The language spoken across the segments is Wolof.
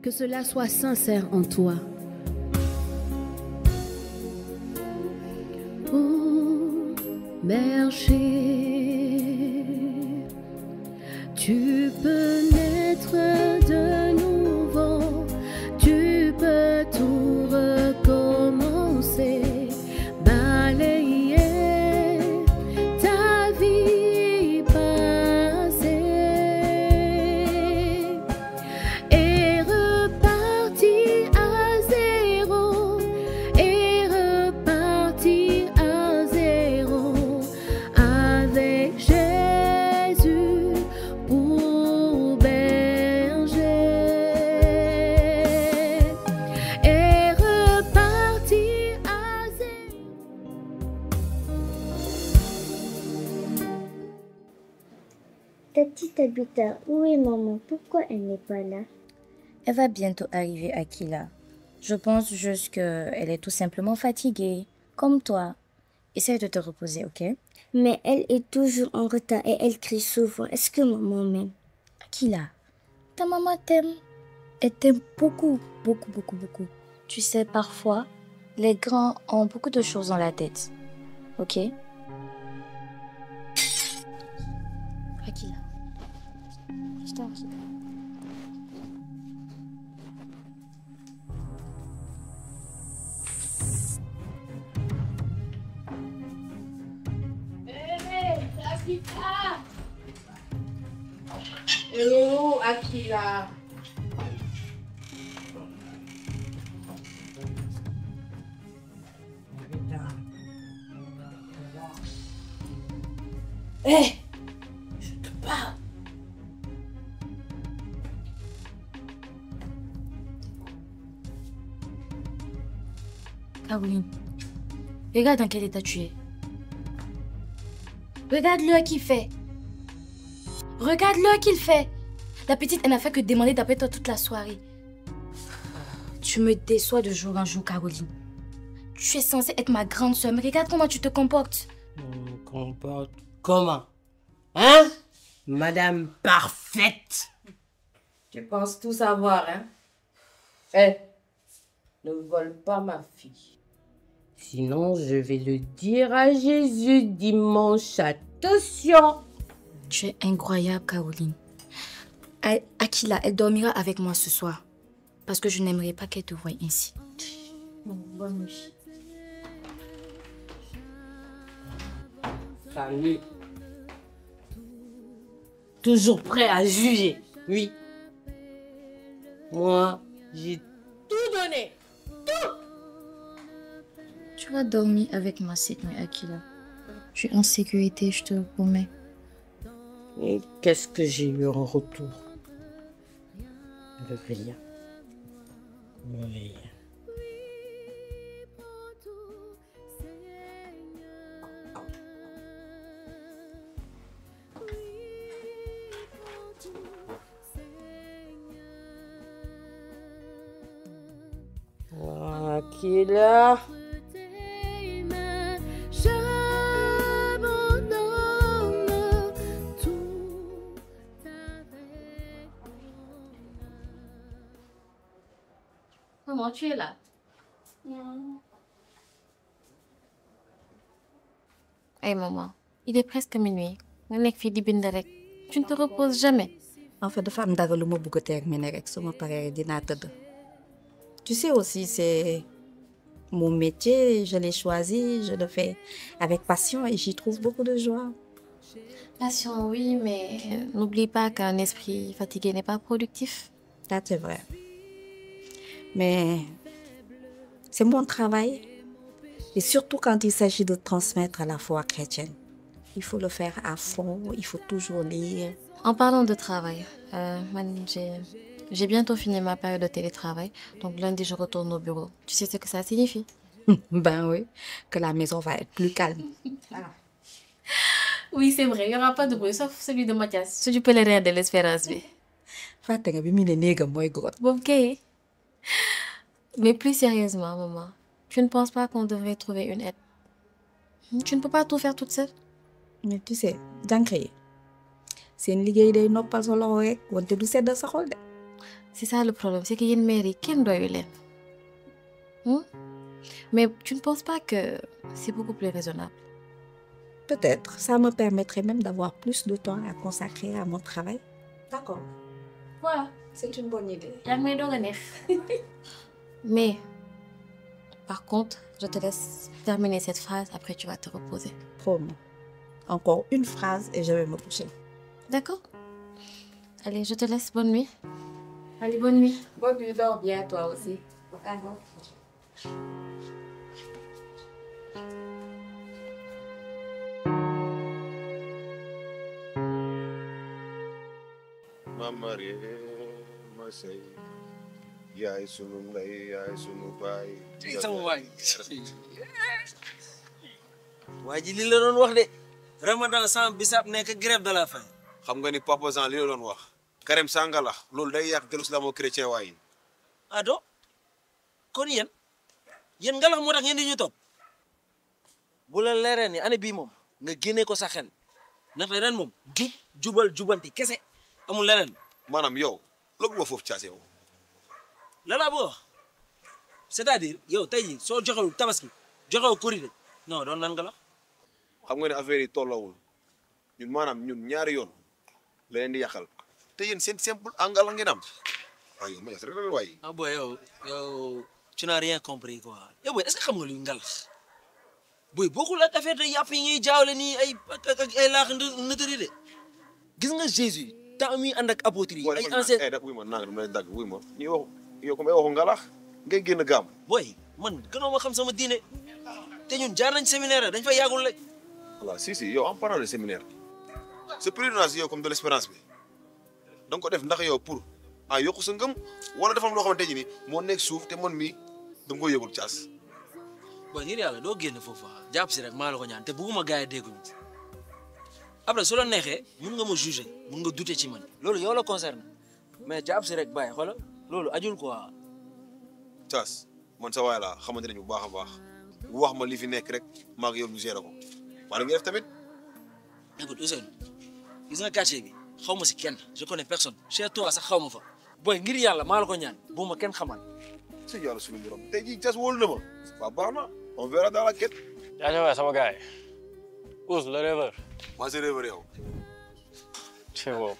Que cela soit sincère en toi. Oh, berger, tu peux naître de nouveau, tu peux tout recommencer, balayer ta vie passée et repartir à zéro, et repartir à zéro avec Jésus pour berger, et repartir à zéro. Ta petite habite à où est maman? Pourquoi elle n'est pas là? Elle va bientôt arriver, Akila. Je pense juste qu'elle est tout simplement fatiguée, comme toi. Essaye de te reposer, ok? Mais elle est toujours en retard et elle crie souvent. Est-ce que maman m'aime? Akila, ta maman t'aime. Elle t'aime beaucoup, beaucoup, beaucoup, beaucoup. Tu sais, parfois, les grands ont beaucoup de choses dans la tête. Ok? Akila. Je t'en prie. Hello, Akila. Hé, je te parle. Caroline, regarde dans quel état tu es. Regarde-le qu'il fait. Regarde-le qu'il fait. La petite, elle n'a fait que demander d'appeler toi toute la soirée. Tu me déçois de jour en jour, Caroline. Tu es censée être ma grande soeur, mais regarde comment tu te comportes. Je me comporte comment? Hein? Madame parfaite. Tu penses tout savoir, hein? Eh, ne vole pas ma fille. Sinon, je vais le dire à Jésus dimanche. Attention! Tu es incroyable, Caroline. Akila, elle dormira avec moi ce soir. Parce que je n'aimerais pas qu'elle te voie ainsi. Bonne nuit. Salut. Toujours prêt à juger, oui. Moi, j'ai tout donné. Tu vas dormir avec moi cette nuit, Akila. Je suis en sécurité, je te le promets. Et qu'est-ce que j'ai eu en retour? Rien. Rien. Akila. J'abandonne tout avec Maman, tu es là? Hey maman, il est presque minuit. Tu ne te reposes jamais. En fait, dafa am dara lu ma bëgg a terminer rek su ma paree dinaa tëdd. Tu sais aussi, c'est mon métier, je l'ai choisi, je le fais avec passion et j'y trouve beaucoup de joie. Passion, oui, mais n'oublie pas qu'un esprit fatigué n'est pas productif. Ça, c'est vrai. Mais c'est mon travail. Et surtout quand il s'agit de transmettre la foi chrétienne. Il faut le faire à fond, il faut toujours lire. En parlant de travail, j'ai bientôt fini ma période de télétravail, donc lundi je retourne au bureau. Tu sais ce que ça signifie? Ben oui, que la maison va être plus calme. Voilà. Oui, c'est vrai, il n'y aura pas de bruit, sauf celui de Mathias, celui du pèlerin de l'espérance. Fàtte nga bi mu ne néegam mooy grotte. Ok. Mais plus sérieusement, maman, tu ne penses pas qu'on devrait trouver une aide? Tu ne peux pas tout faire toute seule? Mais tu sais, jànq yi seen liggéey day noppal sa loxo rek wante du sedd sa xol de. C'est ça le problème, c'est que yéen mère yi kenn doyu leen. Mais tu ne penses pas que c'est beaucoup plus raisonnable? Peut-être, ça me permettrait même d'avoir plus de temps à consacrer à mon travail. D'accord. Voilà. C'est une bonne idée. yaa ngi may doog a neex. Mais, par contre, je te laisse terminer cette phrase, après tu vas te reposer. Promis. Encore une phrase et je vais me coucher. D'accord? Allez, je te laisse. Bonne nuit. Allez, bonne nuit. Bonne nuit, dors bien toi aussi. Mamare ma sey yaay sunu ndey yaay sunu baay. sama waay waa ji li la doon wax de Ramadan sans bisaab nekk grève de la faim. xam nga ni Papa Jean li la doon wax. Karem Sangala loolu day yàq de l'islamo-chrétien waaye. ado kon yéen ngalax moo tax ngeen di ñu topp bu la leeree ni année bii moom nga génnee ko sa xel ndaxte ren moom jubanti kese amul leneen. maanaam yow loo bëgg foofu caase yow. la laa bëgg wax c'est-à-dire yow tey jii soo joxewul tabaski joxewu korité non doon nan ngalax. xam nga ne affaire yi tollawul ñun maanaam ñun ñaari yoon la leen di yàqal te yéen seen simple angal ngeen am waaye yow ma yas rek la waaye. ah boy yow tu n'as rien compris quoi yow boy est-ce que xam nga luy ngalax boy bokkul ak affaire de yàpp yi ngay jaawle nii ay laax nëtëri de gis nga Jésus temps mi ànd ak apôtres yi ay ancien wuy ma nanga dama lay dagg wuy ma ñuy wax yow comme ay waxu ngalax ngay génn gaam. boy man gënoo ma xam sama diine te ñun jaar nañ séminaire dañ fa yàggul rek. voilà si yow en parlant de séminaire sa pèlerinage yow comme de l'espérance bi da nga ko def ndax yow pour yokku sa ngëm wala dafa am loo xamante ni moo nekk suuf te man mii da nga koy yëgul caas. bon ngir yàlla doo génn foofu jàpp si rek maa la ko ñaan te bugguma gars yi dégguñu après su la neexee mun nga ma juger mun nga douter ci man loolu yow la concerne mais jàpp si rek bàyyi xoola loolu ajul quoi. caas man sa waay laa xamante nañu bu baax a baax wax ma li fi nekk rek maa ngi yow ñu gérer ko wala nga def tamit. écoute Ousseynou gis nga quartier bi xaw ma si kenn je connais personne chez toi sax xaw ma fa. boy ngir yàlla maa la ko ñaan bu ma kenn xamal. si yàlla suñu borom tey jii caas wóolu na ma waaw baax na on verra dans la quête. jaajëf sama gars yi Ous le rêveur. maa si rêveur yow. c'est bon.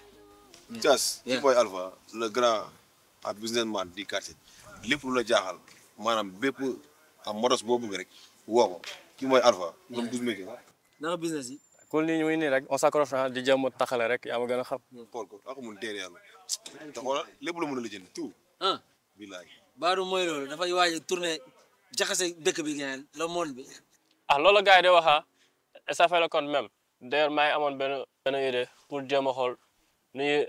Thiass kii mooy Alpha le grand businessman du quartier lépp lu la jaaxal maanaam bépp am motos boo bëgg rek woo ko kii mooy Alpha. ñoom douze mille. naka business yi. kon lii muy nii rek on s'accroche di jëm taxale rek yaa ma gën a xam. xool ko ak mun teel yàlla te xoolal lépp lu mën a lijjanti tout. bilaay. Badou mooy loolu dafay waaj a tourné jaxase dëkk bi ngeen le monde bi. loolu la gars yi di wax et ça fait le compte même d'ailleurs maa ngi amoon benn idée pour jéem a xool nu ñuy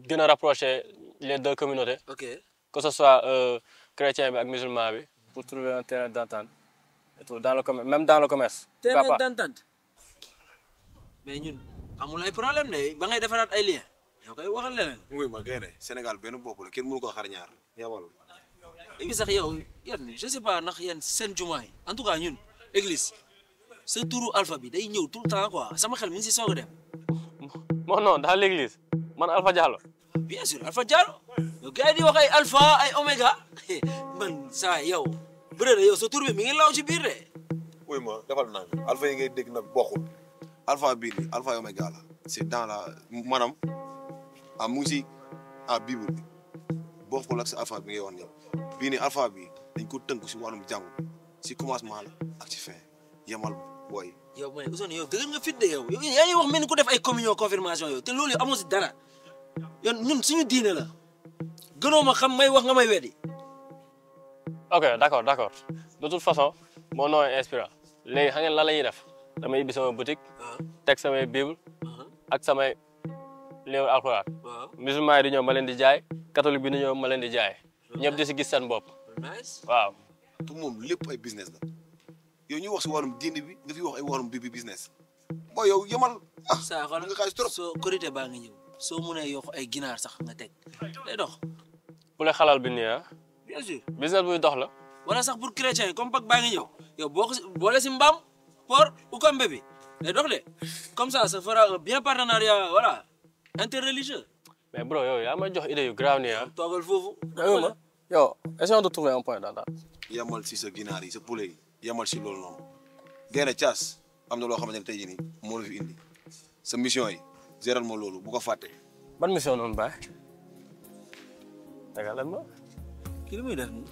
gën a rapprocher les deux communautés. ok que ce soit chrétien bi ak musulman bi pour trouver un terrain d'entente et tout dans le commerce même dans le commerce. terrain d'entente mais ñun amul ay problème de ba ngay defaraat ay liens yow koy waxal leneen. muy ma gaynde Sénégal benn bopp la kenn mënu ko xar ñaar yabal. léegi sax yow yéen je sais pas ndax yéen seen jumaa yi en tout cas ñun église sa turu alpha bi day ñëw tout le temps quoi sama xel mi ngi si soog a dem. non dans l'église man Alpha Diallo. bien sûr Alpha Diallo yow gars yi di wax ay alpha ay oméga man saa yow bëre yow sa tur bi mi ngi law ci biir de. wuy ma defal naa alpha yi ngay dégg nag bokkul alpha bii nii alpha et oméga la c'est dans la maanaam mu ngi si bible bi bokkul ak sa alpha bi ngay wax nii bii nii alpha bi dañ ko tënk si wàllum jàngu si commencement la ak ci fin yemal booy. yow mooy Ousseynou yow dëgg nga fit de yow yaa ngi wax mel ni ku def ay communion confirmation yow te loolu yow amoo si dara yow ñun suñu diine la gënoo ma xam may wax nga may weddi. ok d'accord de toute façon mon nom est inspirant léegi xam ngeen lan la ñuy def damay ibbi sama boutique teg samay bible ak samay livre alxuraan musulman yi di ñëw ma leen di jaay catholique bi di ñëw ma leen di jaay ñëpp di si gis seen bopp waaw. tout moom lépp ay business la yow ñuy wax si wàllum diine bi nga fi wax ay wàllum bi business booy yow yemal saa xool nga xaalis trop soo korité baa ngi ñëw soo mënee yokk ay ginaar sax nga teg day dox. pour le xalal bi nii bien sûr business buy dox la. wala sax pour chrétien comme Pâques baa ngi ñëw yow boo ko boole si mbaam porc ou comme bébé day dox de comme ça fera un bien partenariat voilà interreligieux. mais bro yow yaa ma jox idée yu grave nii ah. toogal foofu. Yo, essayons de trouver un point d'entente. yamal si sa ginaar yi sa poulet yi yamal si loolu noonu. Gaynde Thiass am na loo xamante ne tey jii nii moo la fi indi sa mission yi géral ma loolu bu ko fàtte. Ban mission noonu baay. Dëgg la ma. kii li muy def nii.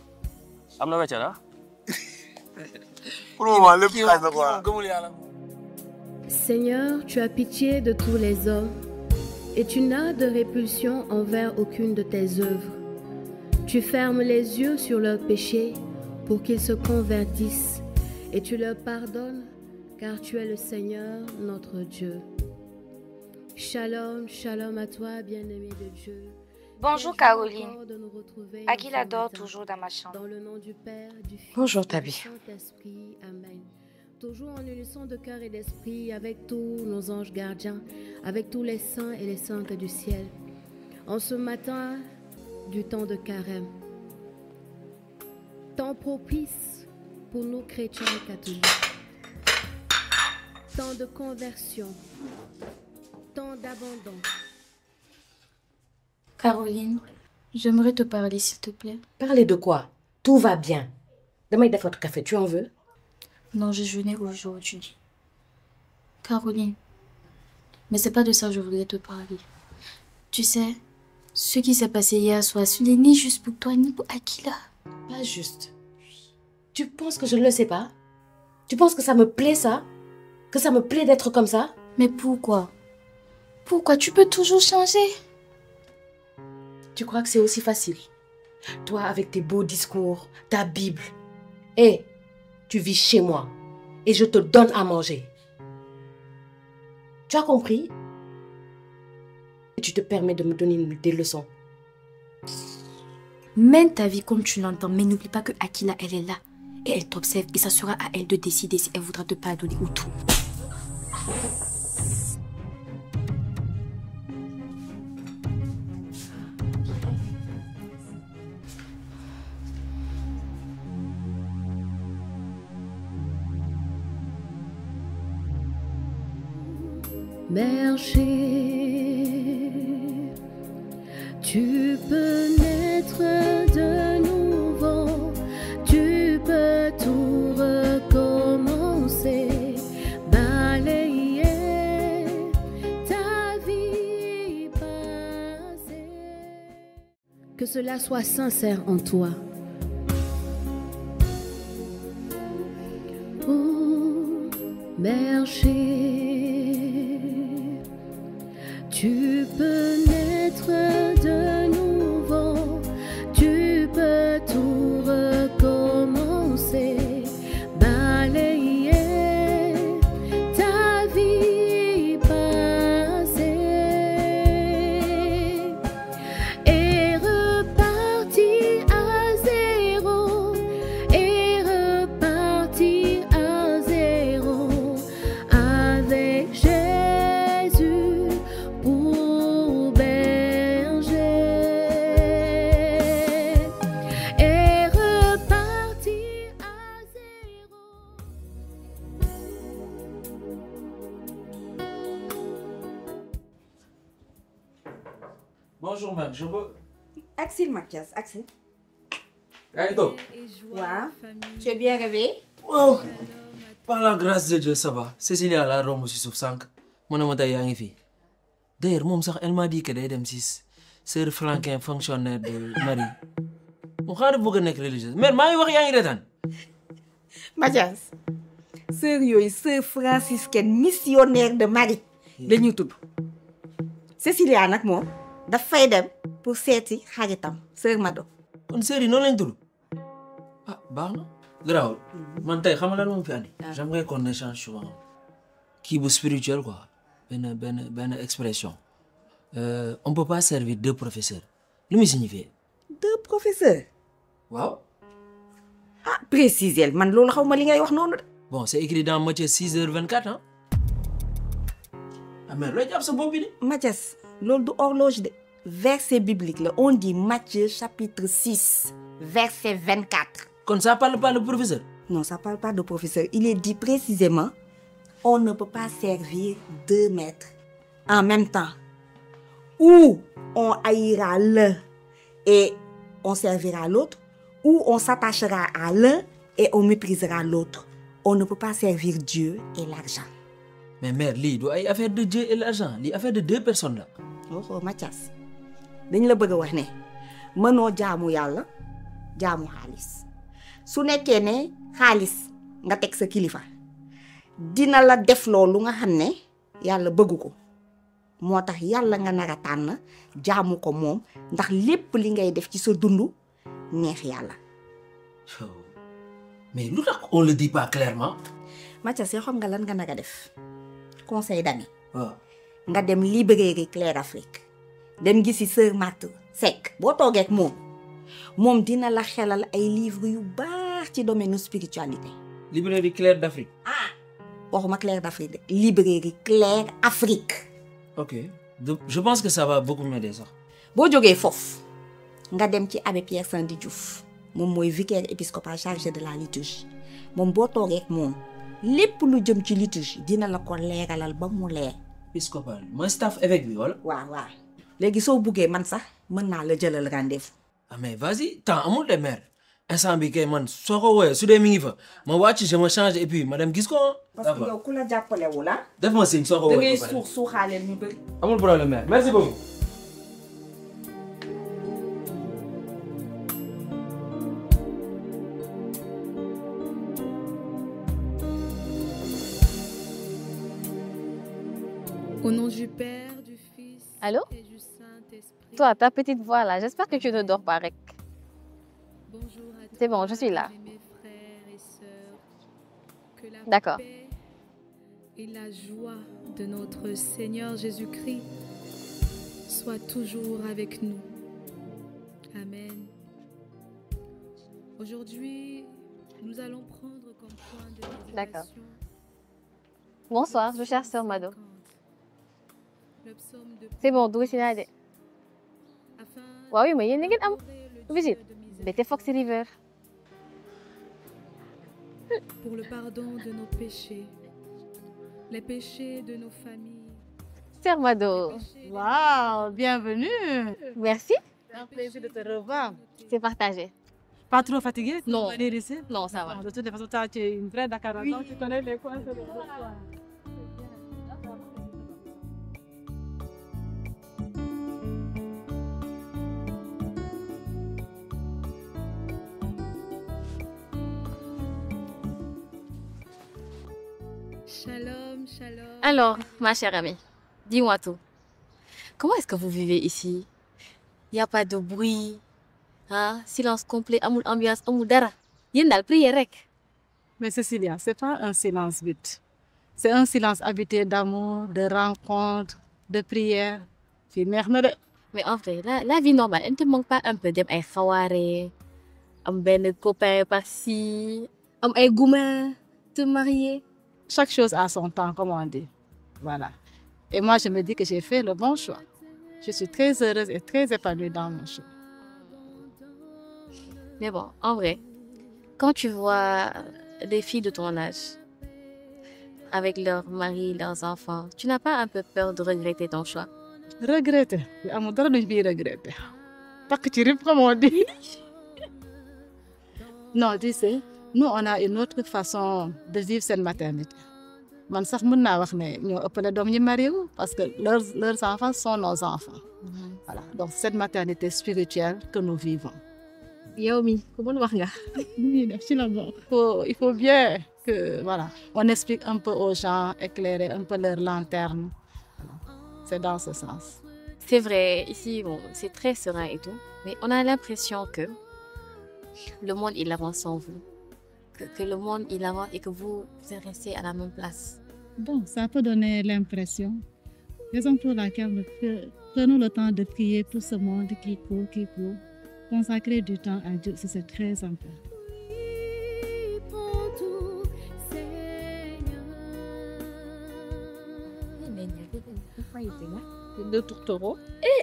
am na wecce la. pour le moment lépp xaaj na quoi. gëmul yàlla. Seigneur, tu as pitié de tous les hommes et tu n'as de répulsion envers aucune de tes œuvres. Tu fermes les yeux sur leurs péchés pour qu'ils se convertissent et tu leur pardonnes car tu es le Seigneur, notre Dieu. Shalom, shalom à toi, bien-aimé de Dieu. Bonjour Caroline. Aguila dort toujours dans ma chambre. Dans le nom du Père, du Fils Bonjour, et du Tabi. Saint-Esprit. Amen. Toujours en unisson de cœur et d'esprit avec tous nos anges gardiens, avec tous les saints et les saintes du ciel. En ce matin du temps de carême, temps propice pour nous chrétiens et catholiques, temps de conversion, temps d'abandon. Caroline, j'aimerais te parler s'il te plaît. Parler de quoi? Tout va bien. Demain, il faut votre café. Tu en veux? Non, j'ai jeûné aujourd'hui. Caroline, mais c'est pas de ça que je voulais te parler. Tu sais, ce qui s'est passé hier soir, ce n'est ni juste pour toi ni pour Akila. Pas juste. Tu penses que je ne le sais pas? Tu penses que ça me plaît ça? Que ça me plaît d'être comme ça? Mais pourquoi? Pourquoi? Tu peux toujours changer. Tu crois que c'est aussi facile? Toi, avec tes beaux discours, ta Bible. Hé, tu vis chez moi et je te donne à manger. Tu as compris? Et tu te permets de me donner des leçons. Mène ta vie comme tu l'entends, mais n'oublie pas que Akila, elle est là. Et elle t'observe et ça sera à elle de décider si elle voudra te pardonner ou tout. Berger, tu peux naître de nouveau, tu peux tout recommencer, balayer ta vie passée. Que cela soit sincère en toi. Oh, berger. Tu peux naître de nouveau, tu peux tout recommencer, balayer ta vie passée et repartir à zéro, et repartir à zéro avec Jésus pour berger et repartir à zéro. Bonjour mère, je veux. Axel Mathias, Axel. yaa ngi toog. Waaw. Tu es bien réveillé? Wow. Par la grâce de Dieu ça va. Cécilia laa romb si suuf sànq. mu ne ma tey yaa ngi fi. D'ailleurs moom sax elle m'a dit que day dem si sœur Franquin fonctionnaire de Marie. mu xaaral bëgg a nekk religieuse. mère maa ngi wax yaa ngi reetaan. Mathias. Sœur yooyu sœur franciscaine missionnaire de Marie. la ñuy tudd. Cécilia nag moom daf fay dem pour seeti xaritam sœur Mado. kon sœur yi noonu lañ tudd. ah baax na. garaawul man tey xam nga lan moom fi andi. j'aimerais qu'on échange souvent kii bu spirituel quoi. benn expression. On peut pas servir deux professeurs. lu muy signifier. Deux professeurs. waaw. ah précisel man loolu xaw ma li ngay wax noonu de. Bon, c'est écrit dans Matthieu 6h24, hein? Ah, mais là, il bopp bi de. Mathias loolu du horloge de. Verset biblique là, on dit Matthieu chapitre 6, verset 24. Comme ça parle pas le professeur. Non, ça parle pas de professeur. Il est dit précisément, on ne peut pas servir deux maîtres en même temps. Ou on haïra l'un et on servira l'autre, ou on s'attachera à l'un et on méprisera l'autre. On ne peut pas servir Dieu et l'argent. Mais mère, lii du ay affaire de Dieu et l'argent, lii affaire de 2 personnes là. Oh Mathias dañ la bëgg a wax ne mënoo jaamu yàlla jaamu xaalis su nekkee ne xaalis nga teg sa kilifa dina la def loolu nga xam ne yàlla bëggu ko moo tax yàlla nga nar a tànn jaamu ko moom ndax lépp li ngay def ci sa dund neex yàlla. Mais lu tax on le dit pas clairement. Mathias yoo xam nga lan nga nar a def conseil d'ami. waaw nga dem librairie Claire Afrique dem gisi sœur Marthe Seck boo toogee ak moom dina la xelal ay livres yu baax ci domaine spiritualité. Librairie Claire d'Afrique. waxuma Claire d'Afrique de librairie Claire Afrique. Ok, je pense que ça va beaucoup m'aider sax. boo jógee foofu nga dem ci abbé Pierre Sandi Diouf moom mooy vicaire épiscopal chargé de la liturgie moom boo toogee ak moom lépp lu jëm ci liturgie dina la ko leeralal ba mu leer. Épiscopal mooy staff évêque bi wala. waaw léegi soo buggee man sax mën naa la jëlal rendez-vous. Ah mais vas-y temps amul de mère instant bi kay man soo ko woowee su dee mi ngi fa ma wàcc je me change et puis ma dem gis ko. parce que yow ku la jàppalewu la. def ma signe soo ko da woowee ngay suuxaaleel ñu bëri. amul problème mère merci beaucoup. Au nom du Père, du Fils Allô? et du Saint-Esprit. Toi, ta petite voix là, j'espère que tu ne dors pas, Rek. Bonjour à tous C'est bon, je suis là. mes frères et sœurs. Que la D'accord. paix et la joie de notre Seigneur Jésus-Christ soient toujours avec nous. Amen. Aujourd'hui, nous allons prendre comme point de méditation. D'accord. Bonsoir, je cherche Sœur Mado. Le psaume de C'est bon, d'où c'est là? afin Oui, mais il y a une am d'adorer le Dieu visite. de miséricorde, Bete Fox River. pour le pardon de nos péchés, les péchés de nos familles. Sœur Mado. Waouh, bienvenue. Merci, C'est un plaisir de te revoir. c'est partagé. Pas trop fatigué pour Non. venir ici? Non, ça va. De toute façon, toi, tu es une vraie Dakaroise, tu connais les coins. Shalom, shalom. Alors, ma chère amie, dis-moi tout. Comment est-ce que vous vivez ici? Il n'y a pas de bruit, hein? Silence complet, amul ambiance, amul dara. Yéen daal prière rek. Mais Cécilia, c'est pas un silence vide. C'est un silence habité d'amour, de rencontres, de prières. Fii neex na de. Mais en vrai, la vie normale, elle ne te manque pas un peu dem ay xawaare, am benn copain par-ci, am ay gourmand, te marier. Chaque chose a son temps, comme on dit. Voilà. Et moi, je me dis que j'ai fait le bon choix. Je suis très heureuse et très épanouie dans mon choix. Mais bon, en vrai, quand tu vois des filles de ton âge, avec leurs maris, leurs enfants, tu n'as pas un peu peur de regretter ton choix? Regretter. amul dara duñ bii regretter. Takk ci rib, comme on dit. Non, tu sais, nous, on a une autre façon de vivre cette maternité. Man sax mën naa wax ne ñoo ëppale doom ñi marié wu parce que leurs enfants sont nos enfants. Voilà. Donc, cette maternité spirituelle que nous vivons. yow mi ku mën wax nga. Il faut bien que, voilà, on explique un peu aux gens, éclairer un peu leur lanterne. C'est dans ce sens. C'est vrai, ici, bon, c'est très serein et tout, mais on a l'impression que le monde, il avance sans vous. Que le monde, il avance et que vous êtes restés à la même place. Bon, ça peut donner l'impression. Raison pour laquelle prenons le temps de prier pour ce monde qui court. Consacrer du temps à Dieu, c'est très important. De tourtereaux.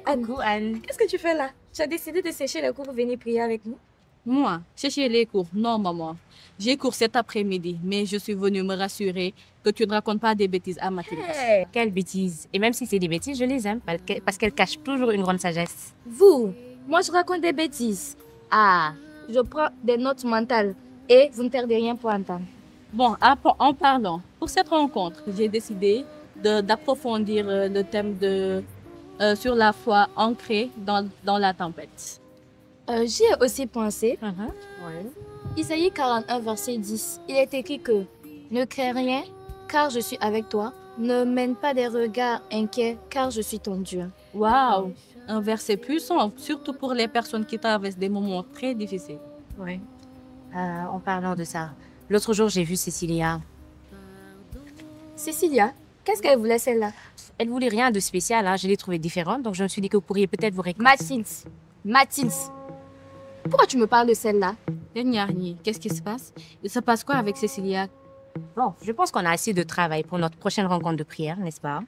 Agou, Anne, qu'est-ce que tu fais là? Tu as décidé de sécher la cour pour venir prier avec nous? Moi, chercher les cours. Non, maman. J'ai cours cet après-midi, mais je suis venue me rassurer que tu ne racontes pas des bêtises à Mathilde. Hey, quelle bêtise. Et même si c'est des bêtises, je les aime parce qu'elles cachent toujours une grande sagesse. Vous, moi je raconte des bêtises. Ah, je prends des notes mentales et vous ne perdez rien pour entendre. Bon, en parlant, pour cette rencontre, j'ai décidé d'approfondir le thème sur la foi ancrée dans la tempête. J'y ai aussi pensé. Isaïe 41, verset 10, il est écrit que « Ne crains rien, car je suis avec toi. Ne mène pas des regards inquiets, car je suis ton Dieu. » Waouh, un verset puissant, surtout pour les personnes qui traversent des moments très difficiles. Oui. En parlant de ça, l'autre jour, j'ai vu Cécilia. Cécilia, qu'est-ce qu'elle voulait celle-là? Elle voulait rien de spécial, hein. Je l'ai trouvée différente, donc je me suis dit que vous pourriez peut-être vous réconcilier. Mathilde, pourquoi tu me parles de celle-là? Qu'est-ce qui se passe? Il se passe quoi avec Cécilia? Bon, je pense qu'on a assez de travail pour notre prochaine rencontre de prière, n'est-ce pas?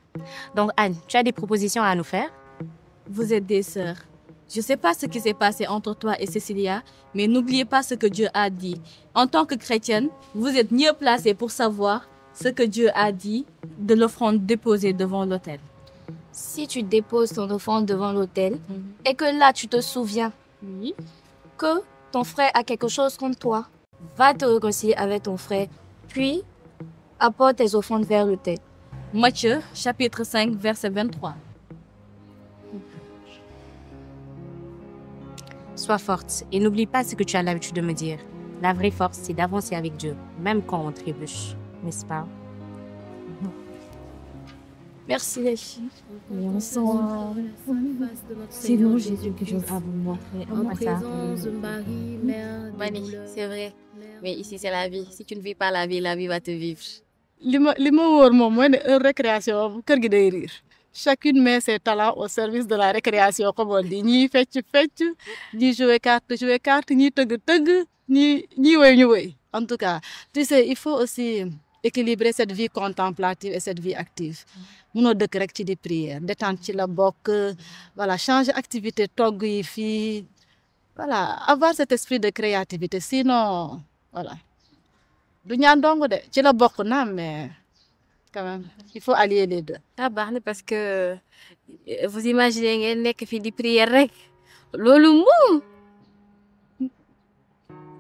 Donc Anne, tu as des propositions à nous faire? Vous êtes des sœurs. Je ne sais pas ce qui s'est passé entre toi et Cécilia, mais n'oubliez pas ce que Dieu a dit. En tant que chrétienne, vous êtes mieux placée pour savoir ce que Dieu a dit de l'offrande déposée devant l'autel. Si tu déposes ton offrande devant l'autel et que là tu te souviens que ton frère a quelque chose contre toi, va te réconcilier avec ton frère, puis apporte tes offrandes vers l'autel. Matthieu, chapitre 5, verset 23. Sois forte et n'oublie pas ce que tu as l'habitude de me dire. La vraie force, c'est d'avancer avec Dieu, même quand on trébuche, n'est-ce pas? Merci les filles. Bonsoir. C'est nous, Jésus, que je veux vous montrer. En présence de Marie, mère de Mani, c'est vrai. Mais ici, c'est la vie. Si tu ne vis pas la vie va te vivre. li ma wóor moom mooy ne heure récréation kër gi day riir chacune met ses talents au service de la récréation comme on dit ñii fecc ñii jouer carte ñii tëgg ñii woy ñu woy. En tout cas, tu sais, il faut aussi équilibrer cette vie contemplative et cette vie active. Munoo dëkk rek ci di prière détente ci la bokk, voilà, changer activité togg yi fii, voilà, avoir cet esprit de créativité, sinon voilà. Du ñaan dong de ci la bokk naam, mais quand même il faut allier les deux. Ah baax na parce que vous imaginez ngeen nekk fii di prière rek loolu moom.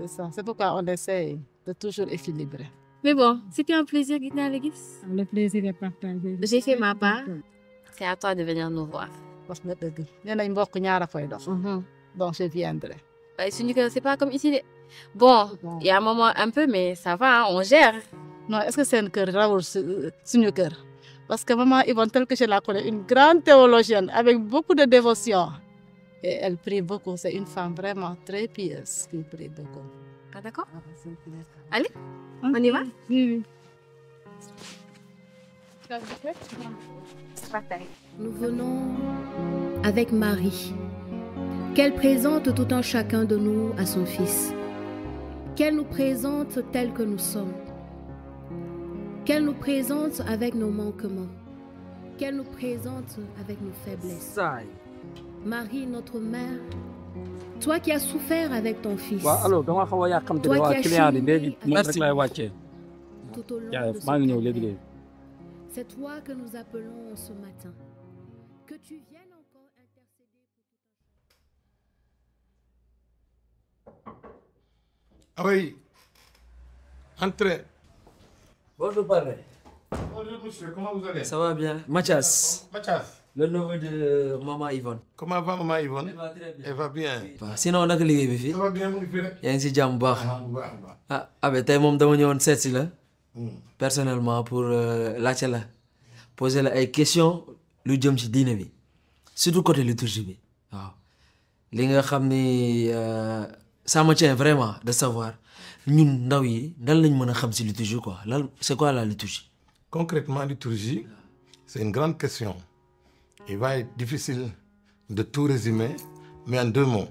C'est ça, c'est pourquoi on essaye de toujours équilibrer. Mais bon, c'était un plaisir gis naa la gis. Le plaisir est partagé. J'ai fait ma part. C'est à toi de venir nous voir. wax nga dëgg nee nañ mbokk ñaara koy dox. Donc je viendrai. Suñu kër c'est pas comme ici de. Bon, il y a un moment un peu, mais ça va, hein, on gère. Non, est-ce que seen kër rawul suñu kër? Parce que maman Yvonne, telle que je la connais, une grande théologienne avec beaucoup de dévotion. Et elle prie beaucoup. C'est une femme vraiment très pieuse qui prie beaucoup. Ah d'accord? Allez, on y va? Oui. Nous venons avec Marie, qu'elle présente tout un chacun de nous à son Fils, qu'elle nous présente tels que nous sommes, qu'elle nous présente avec nos manquements, qu'elle nous présente avec nos faiblesses. Marie, notre mère, toi qui as souffert avec ton Fils, toi qui as cheminé tout au long de ce temps, c'est toi que nous appelons ce matin. Que tu viennes encore intercéder pour tout. Ah oui. Entrez. Bonjour, père. Bonjour, monsieur. Comment vous allez? Ça va bien. Mathias. Mathias. Le neveu de maman Yvonne. Comment va maman Yvonne? Elle va très bien. Elle va bien. Sinon, naka liggéey bi fii. Ça va bien mu ngi fi rek. yaa ngi si jàmm bu baax. Ah abe tey moom dama ñëwoon seet si la. Personnellement pour laajte la poser la ay questions lu jëm ci diine bi surtout côté liturgie bi waaw li nga xam ni ça me tient vraiment de savoir ñun ndaw yi nan lañ mën a xam ci liturgie quoi lan c'est quoi la liturgie? Concrètement, liturgie, c'est une grande question. Il va être difficile de tout résumer, mais en deux mots.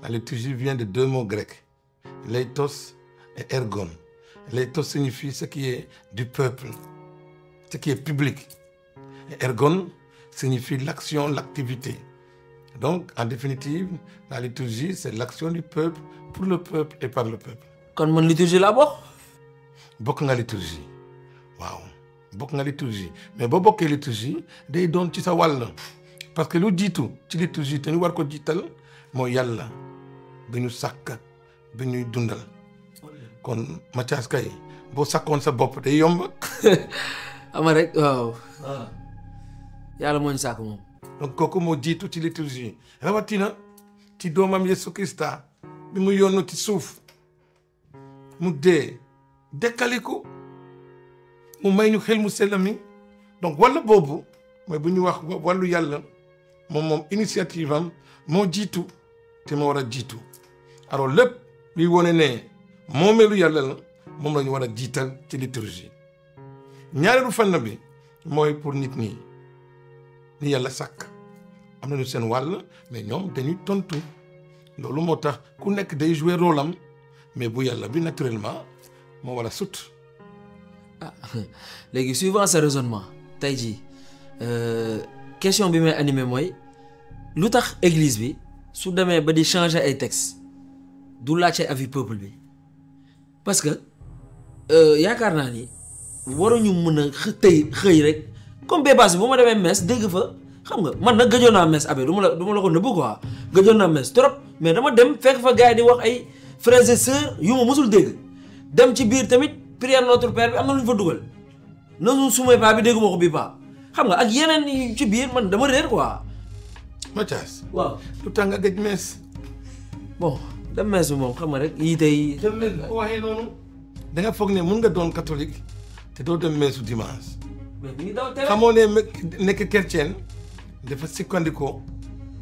La liturgie vient de deux mots grecs, leitos et ergon. Leitos signifie ce qui est du peuple, ce qui est public. Et ergon signifie l'action, l'activité. Donc, en définitive, la liturgie, c'est l'action du peuple pour le peuple et par le peuple. Quand mon liturgie là bokk. Bokk nga liturgie waaw bokk nga liturgie mais boo bokkee liturgie day doon ci sa wàll parce que lu jiitu ci liturgie te ñu war ko jiital mooy yàlla bi ñu sàkk bi ñuy dundal kon Mathias kay boo sàkkoon sa bopp day yomb. ama rek waaw yàlla moo ñu sàkk moom. donc kooku moo jiitu ci liturgie rawatina ci doomam Yesu Krista bi mu yónnu ci suuf mu dee dekkaliku mu may ñu xel mu sell mi donc wàll boobu mooy bu ñu wax wàllu yàlla moom initiative am moo jiitu te moo war a jiitu alors lépp luy wone ne moomeelu yàlla la moom la ñu war a jiital ci liturgie ñaareelu fànn bi mooy pour nit ñi ni yàlla sàkk am nañu seen wàll mais ñoom dañuy tontu loolu moo tax ku nekk day jouer rôle am mais bu yàlla bi naturellement moo war a sut. ah léegi suivant ce raisonnement tey jii question bi may animé mooy lu tax église bi su demee ba di changer ay textes du laajte avis peuple bi parce que yaakaar naa ni waruñu mën a xëy rek comme bébaas bi bu ma demee messe dégg fa xam nga man nag gëjoon naa messe abe du ma la ko nëbbu quoi gëjoon naa messe trop mais dama dem fekk fa gars yi di wax ay frères et sœurs yu ma mosul dégg dem ci biir tamit prière notre père bi am na lu ñu fa dugal noonu sumay paa bi dégguma ko bii paa xam nga ak yeneen ci biir man dama réer quoi. Mathias. waaw lu tax nga gëj messe. bon dem messe bi moom xam nga rek yii tey. dem leen ko waxee noonu. da nga foog ne mun nga doon catholique te doo dem messe dimanche. mais bi ñu daw tere. xamoo ne nekk chrétien dafa sikkandikoo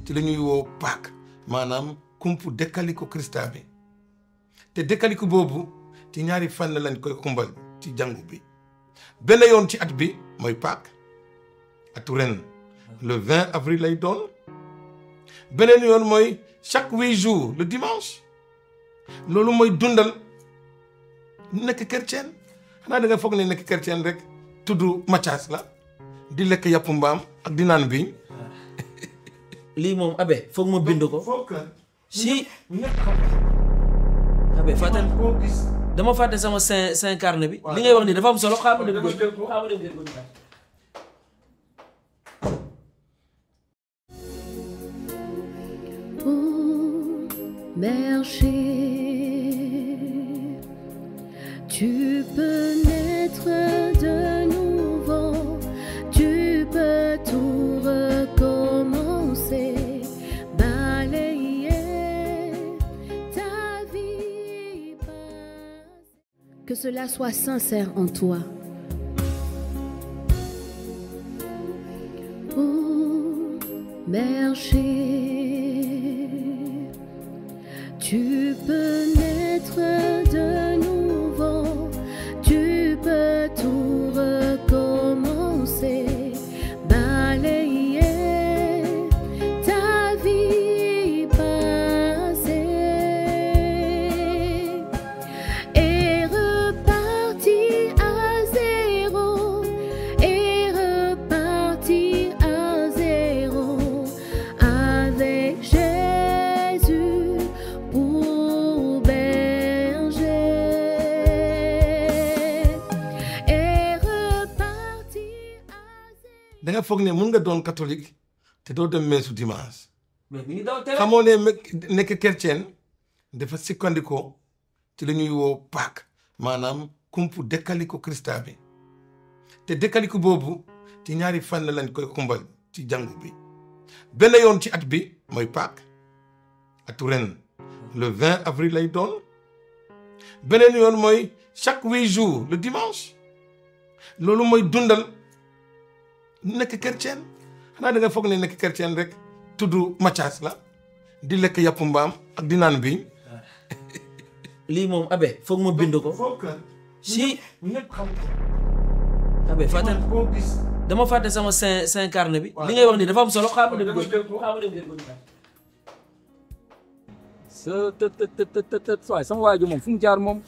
ci la ñuy woo Pâques maanaam kumpu dekkaliku Krista bi te dekkaliku boobu ci ñaari fànn lañ koy xumbal ci jàngu bi benn yoon ci at bi mooy Pâques atu ren le 20 avril lay doon beneen yoon mooy chaque 8 jours le dimanche loolu mooy dundal nekk chrétien xanaa da nga foog ne nekk chrétien rek tudd Mathias la di lekk yàpp mbaam ak di naan bi lii moom abe foog ma bind ko si abe fàtte dama fàtte sama saint carnet bi li ngay wax ni dafa am solo xaaral ma dem berger, tu peux naître de nouveau, tu peux tout recommencer, balayer ta vie passée. Que cela soit sincère en toi. Oh, berger, tu peux naître de nouveau, tu peux tout recommencer, balayer ta vie passée et repartir à zéro, et repartir à zéro avec Jésus pour berger et repartir à zéro. da nga foog ne mun nga doon catholique te doo dem messe dimanche. mais mi ngi daw tere. xamoo ne nekk chrétien dafa sikkandikoo ci la ñuy woo Pâques maanaam kumpu dekkaliku Krista bi te dekkaliku boobu ci ñaari fànn lañ koy xumbal ci jàngu bi benn yoon ci at bi mooy Pâques atu ren le 20 avril lay doon beneen yoon mooy chaque 8 jours le dimanche loolu mooy dundal nekk chrétien xanaa da nga foog ne nekk chrétien rek tudd Mathias la di lekk yàpp mbaam ak di naan bi lii moom abe foog ma bind ko si abe fàtte dama fàtte sama saint carnet bi li ngay wax ni dafa am solo xaaral ma dem waaye sama waa ji moom fu mu jaar moom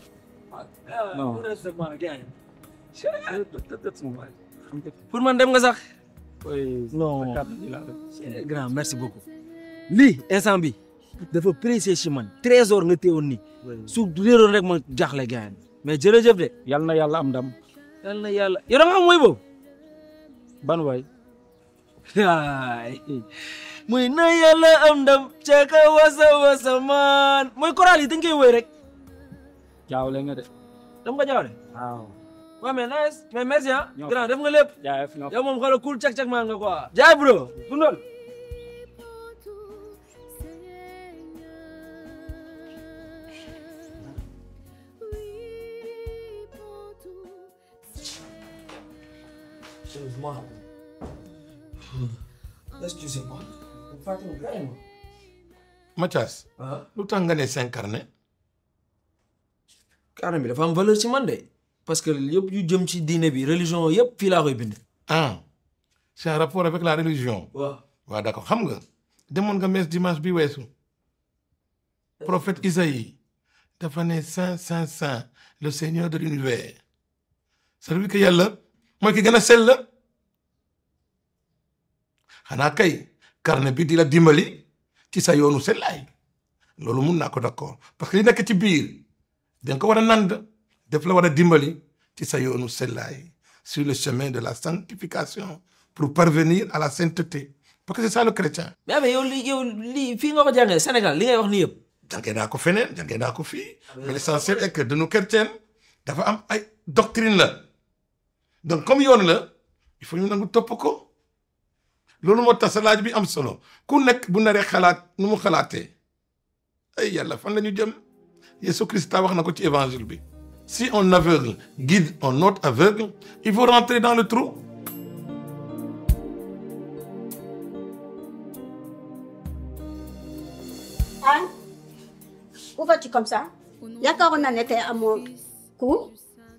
non pour man dem nga sax non grand merci beaucoup lii instant bi dafa précieux ci man trésor nga téewoon nii su réeroon rek ma jaaxle gaañ mais jërëjëf de. yal na yàlla am ndam. yal na yàlla yow da nga am mooy boobu. ban waay. muy na yàlla am ndam ca kaw wasa man mooy choral yi dañ koy woy rek. jaawle nga de. dama ko jaawle. waaw. waaw mais nice mais merci ah. grand def nga lépp. jaayef nga yow moom xoolal cool cak maan nga quoi. jaay bro dundal. Mathias. lu tax nga ne 5 carnet. carnet bi dafa am valeur ci man de parce que yëpp yu jëm ci diine bi religion yëpp fii laa koy bind. ah c'est en rapport avec la religion. waaw d'accord xam nga demoon nga messe dimanche bi weesu. prophète Isaïe dafa ne saint le Seigneur de l'univers. ça veut dire que yàlla mooy ki gën a sell la. xanaa kay carnet bi di la dimbali ci sa yoonu sellaay loolu mun naa ko d'accord parce que li nekk ci biir danga ko war a nand def la war a dimbali ci sa yoonu sellaay sur le chemin de la sanctification pour parvenir à la sainteté parce que c'est ça le chrétien. mais yow lii fii nga ko jàngee Sénégal li ngay wax nii yëpp. jàngee naa ko feneen jàngee naa ko fii. mais l'essentiel est que de nos chrétiens dafa am ay doctrine la donc comme yoon la il faut ñu nangu topp ko. loolu moo tax sa laaj bi am solo ku nekk bu naree xalaat nu mu xalaatee ay yàlla fan la ñu jëm Yesu Christ wax na ko ci évangile bi si un aveugle guide un autre aveugle il faut rentrer dans le trou. Ah, où vas-tu comme ça? Yaakaaroon naa ne tey amoo cours.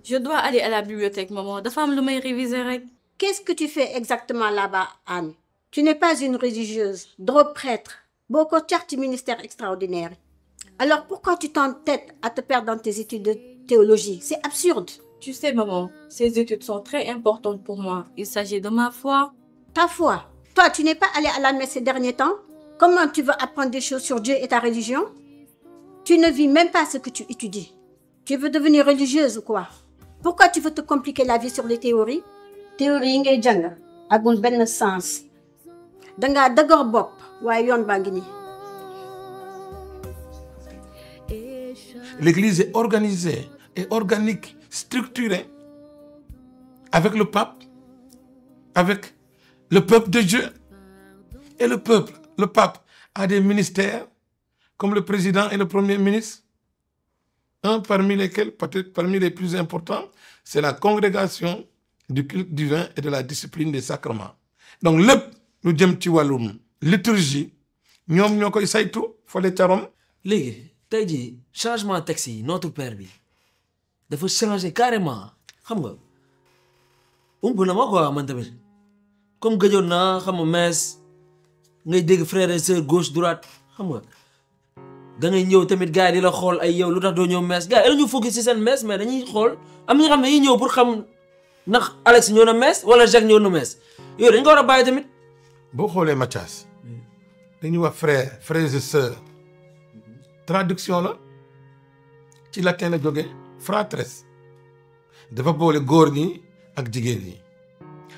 Je dois aller à la bibliothèque, maman. Dafa am lu may réviser rek. Qu'est-ce que tu fais exactement là-bas, Anne? Tu n'es pas une religieuse, drôle prêtre, beaucoup de ministère extraordinaire. Alors pourquoi tu t'entêtes à te perdre dans tes études de théologie? C'est absurde. Tu sais, maman, ces études sont très importantes pour moi. Il s'agit de ma foi. Ta foi? Toi, tu n'es pas allé à la messe ces derniers temps? Comment tu veux apprendre des choses sur Dieu et ta religion? Tu ne vis même pas ce que tu étudies. Tu veux devenir religieuse ou quoi? Pourquoi tu veux te compliquer la vie sur les théories? Théorie ngay jàng agul benn sens. Dangaa dëgër bopp waaye yoon baa ngi nii. L'église est organisée et organique, structurée avec le pape, avec le peuple de Dieu. Et le pape a des ministères comme le président et le premier ministre. Un parmi lesquels, peut-être parmi les plus importants, c'est la congrégation du culte divin et de la discipline des sacrements. Donc lépp lu jëm ci wàllum liturgie ñoom ñoo koy saytu fale ca Rome. léegi tey jii changement texte yi notre père bi dafa changer carrément xam nga umb na ma quoi man tamit comme gëjoon naa xam nga messe ngay dégg frère et sœur gauche droite xam nga da ngay ñëw tamit gars yi di la xool ay yow lu tax doo ñëw messe gars yi ñu focus ci seen messe mais dañuy xool am na ñoo xam ne dañuy ñëw pour xam ndax Alex ñëw na messe wala Jacques ñëw na messe yooyu dañ ko war a bàyyi tamit. boo xoolee Mathias dañuy wax frères et sœurs traduction la ci latin la jóge fratres dafa boole góor ñi ak jigéen ñi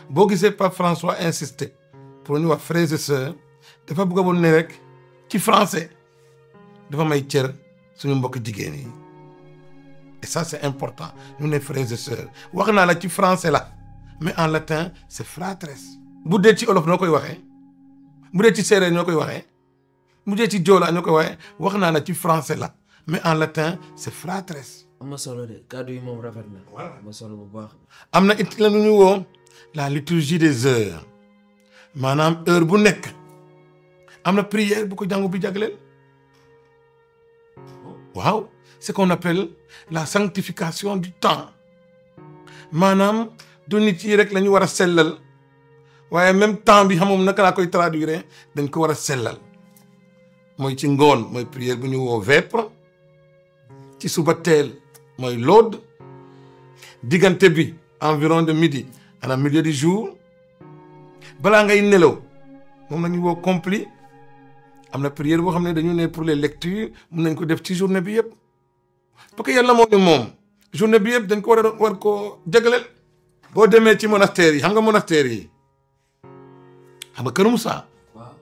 boo gisee Pape François insisté pour ñu wax frères et sœurs dafa bëgg a woon ne rek ci français dafa may cër suñu mbokk jigéen yi et ça c'est important ñu ne frères et sœurs wax naa la ci français la mais en latin c'est fratres bu dee ci olof noo koy waxee bu dee ci séeréer ñoo koy waxee bu dee ci joola ñoo koy waxee wax naa la ci français la mais en latin c'est fratres. am na solo de kàddu yi moom rafet na. am na solo bu baax. am na it la nu ñu woo la liturgie des heures maanaam heure bu nekk am na prière bu ko jàngu bi jagleel waaw c'est qu'on appelle la sanctification du temps maanaam du nit yi rek la ñu war a sellal waaye même temps bi xamoom naka laa koy traduire dañ ko war a sellal mooy ci ngoon mooy prière bu ñu woo vêpres ci suba teel mooy laude diggante bi environ de midi à la milieu du jour balaa ngay nelaw moom la ñu woo compli am na prière boo xam ne dañu ne pour les lectures mun nañ ko def ci journée bi yëpp parce que yàlla moo ñu moom journée bi yëpp dañ ko war koo jagleel. boo demee ci monastère yi xam nga monastère yi xam nga Kër Moussa. waaw.